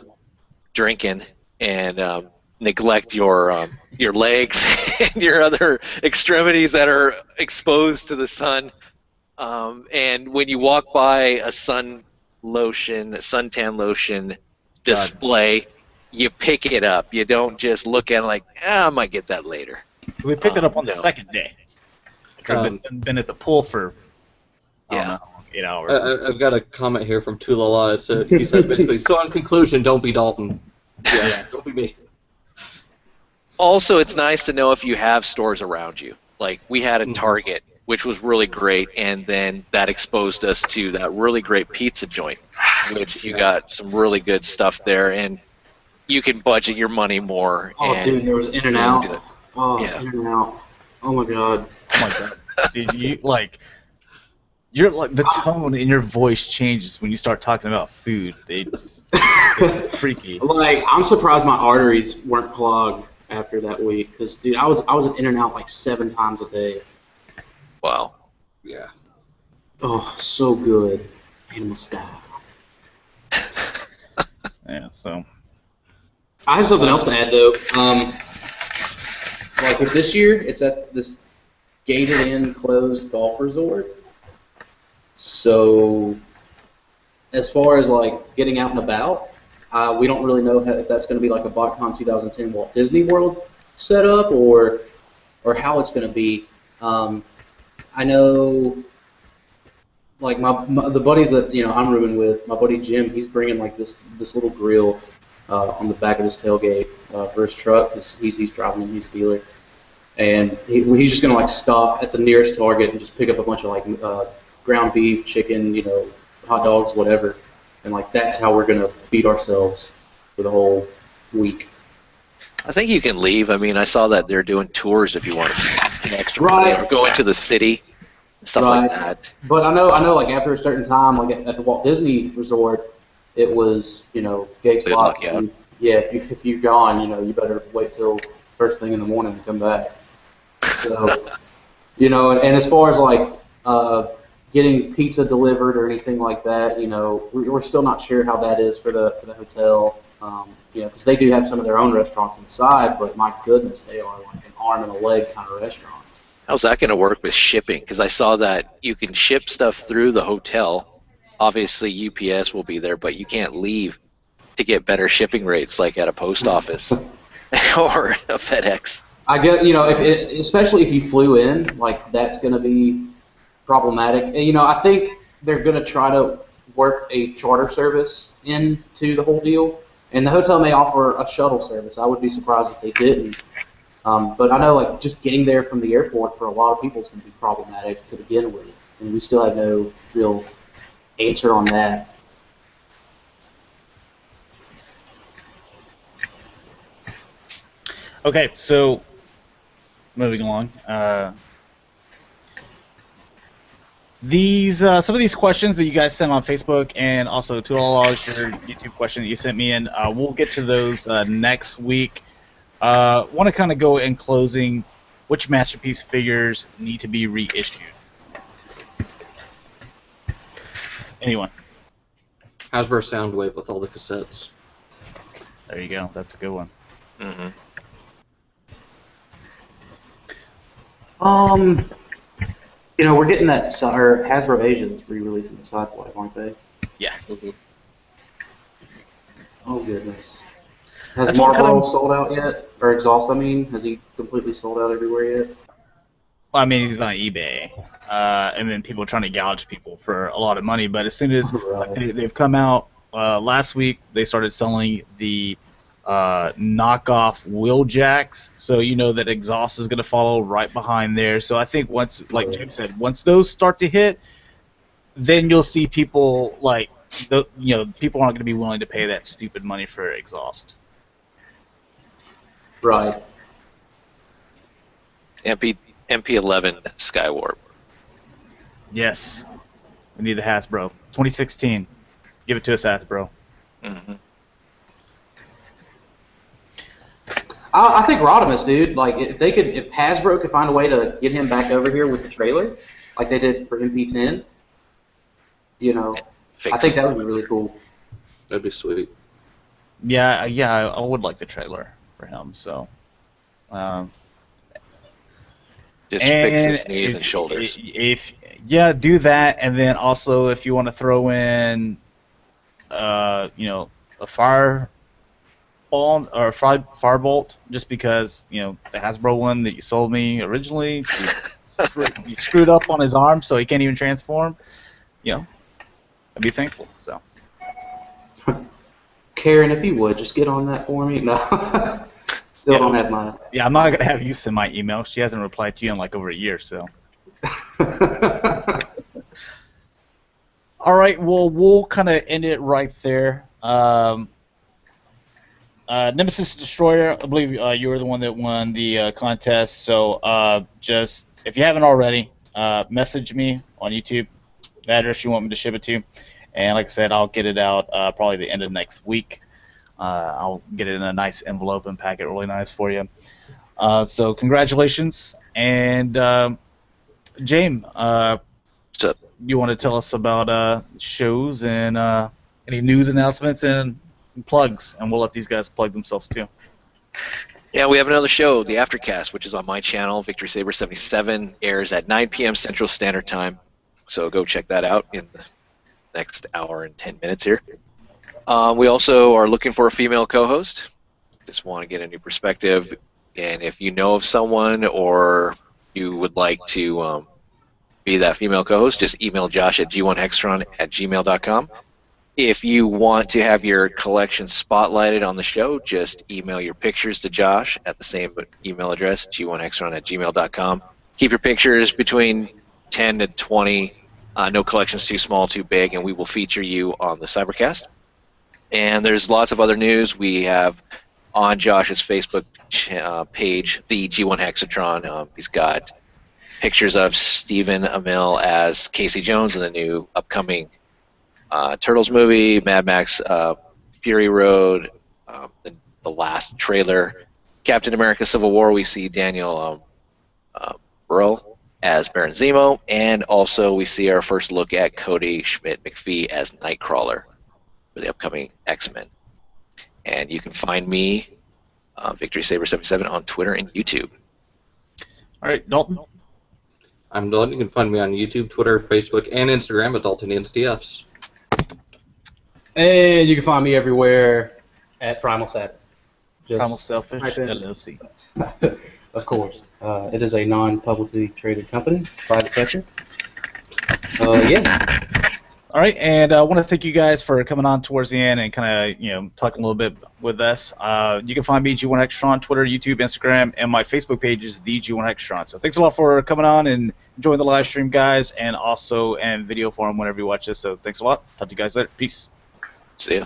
drinking and neglect your legs and your other extremities that are exposed to the sun. And when you walk by a suntan lotion display, you pick it up. You don't just look at it like, I might get that later. We picked it up on the second day. I've been at the pool for I don't know, 8 hours. I've got a comment here from Tulala. He says basically, so in conclusion, don't be Dalton. Yeah, don't be me. Also, it's nice to know if you have stores around you. Like, we had a Target, which was really great, and then that exposed us to that really great pizza joint, which you got some really good stuff there, and you can budget your money more. Oh, dude, there was In-N-Out. Oh, Yeah. In-N-Out. Oh, my God. Oh my god! Dude, you're like the tone in your voice changes when you start talking about food. It's freaky. Like, I'm surprised my arteries weren't clogged after that week, because dude, I was at In-N-Out like 7 times a day. Wow. Yeah. Oh, so good. Animal style. Yeah. So. I have something else to add though. Like with this year, it's at this gated-in closed golf resort. So, as far as like getting out and about, we don't really know if that's going to be like a Botcon 2010 Walt Disney World setup or how it's going to be. I know, like the buddies that I'm rooming with, my buddy Jim, he's bringing like this little grill on the back of his tailgate for his truck, because he's driving and he's a dealer, and he's just going to like stop at the nearest Target and just pick up a bunch of like ground beef, chicken, hot dogs, whatever. And like that's how we're gonna feed ourselves for the whole week. I think you can leave. I mean, I saw that they're doing tours if you want an extra Right. money, or go into the city and stuff Right. like that. But I know like after a certain time, like at the Walt Disney Resort, it was gates They'd locked. lock you out. Yeah, if you're gone, you better wait till first thing in the morning to come back. So and as far as like getting pizza delivered or anything like that, we're still not sure how that is for the hotel, because they do have some of their own restaurants inside, but my goodness, they are like an arm and a leg kind of restaurants. How's that going to work with shipping? Because I saw that you can ship stuff through the hotel. Obviously, UPS will be there, but you can't leave to get better shipping rates like at a post office or a FedEx. I get, especially if you flew in, like that's going to be problematic. And, I think they're going to try to work a charter service into the whole deal, and the hotel may offer a shuttle service. I would be surprised if they didn't. But I know, like, just getting there from the airport for a lot of people is going to be problematic to begin with, and we still have no real answer on that. Okay, so moving along. Some of these questions that you guys sent on Facebook, and also to all your YouTube questions that you sent me in, we'll get to those next week. Want to kind of go in closing, which Masterpiece figures need to be reissued? Anyone? Hasbro Soundwave with all the cassettes. There you go. That's a good one. Mm-hmm. We're getting that, or Hasbro Asia's re-releasing the Sideswipe, aren't they? Yeah. Mm-hmm. Oh, goodness. Has That's what Marvel kind of- sold out yet? Or Exhaust, I mean? Has he completely sold out everywhere yet? Well, I mean, he's on eBay, and then people are trying to gouge people for a lot of money. But as soon as they've come out last week, they started selling the knockoff wheel jacks. So you know that Exhaust is going to follow right behind there. So I think once, like James said, once those start to hit, then you'll see people people aren't going to be willing to pay that stupid money for Exhaust. Right. MP11 Skywarp. Yes, we need the Hasbro 2016. Give it to us, Hasbro. Mm-hmm. I think Rodimus, dude. Like, if Hasbro could find a way to get him back over here with the trailer, like they did for MP10, I think that would be really cool. That'd be sweet. Yeah, I would like the trailer for him. So, Just fix his knees and shoulders. Do that, and then also if you want to throw in, a fire ball or firebolt, just because the Hasbro one that you sold me originally, you screwed up on his arm, so he can't even transform. I'd be thankful. So. Karen, if you would, just get on that for me. No. Still don't have mine. Yeah, I'm not going to have you send my email. She hasn't replied to you in like over a year, so. All right, well, we'll kind of end it right there. Nemesis Destroyer, I believe you were the one that won the contest, so just, if you haven't already, message me on YouTube, the address you want me to ship it to, and like I said, I'll get it out probably the end of next week. I'll get it in a nice envelope and pack it really nice for you. So congratulations, and Jaim, What's up? You want to tell us about shows and any news announcements and plugs, and we'll let these guys plug themselves too. Yeah, we have another show, the Aftercast, which is on my channel, Victory Saber 77, airs at 9 p.m. Central Standard Time. So go check that out in the next hour and 10 minutes here. We also are looking for a female co-host. Just want to get a new perspective. And if you know of someone or you would like to be that female co-host, just email Josh at g1hextron@gmail.com. If you want to have your collection spotlighted on the show, just email your pictures to Josh at the same email address, g1hextron@gmail.com. Keep your pictures between 10 to 20. No collections too small, too big, and we will feature you on the Cybercast. And there's lots of other news. We have on Josh's Facebook page, the G1 Hexatron. He's got pictures of Stephen Amell as Casey Jones in the new upcoming Turtles movie, Mad Max Fury Road, the last trailer. Captain America Civil War, we see Daniel Burrell as Baron Zemo, and also we see our first look at Cody Schmidt-McPhee as Nightcrawler for the upcoming X-Men. And you can find me, Victory Saber 77, on Twitter and YouTube. All right, Dalton. I'm Dalton. You can find me on YouTube, Twitter, Facebook, and Instagram at DaltonIansDFs. And you can find me everywhere at Primal Sabbath. Primal Selfish type in- LLC. Of course. It is a non-publicly traded company, private sector. Yeah. All right, and I want to thank you guys for coming on towards the end and kind of talking a little bit with us. You can find me G1 Extra on Twitter, YouTube, Instagram, and my Facebook page is the G1 Extra. So thanks a lot for coming on and enjoying the live stream, guys, and also in video form whenever you watch this. So thanks a lot. Talk to you guys later. Peace. See ya.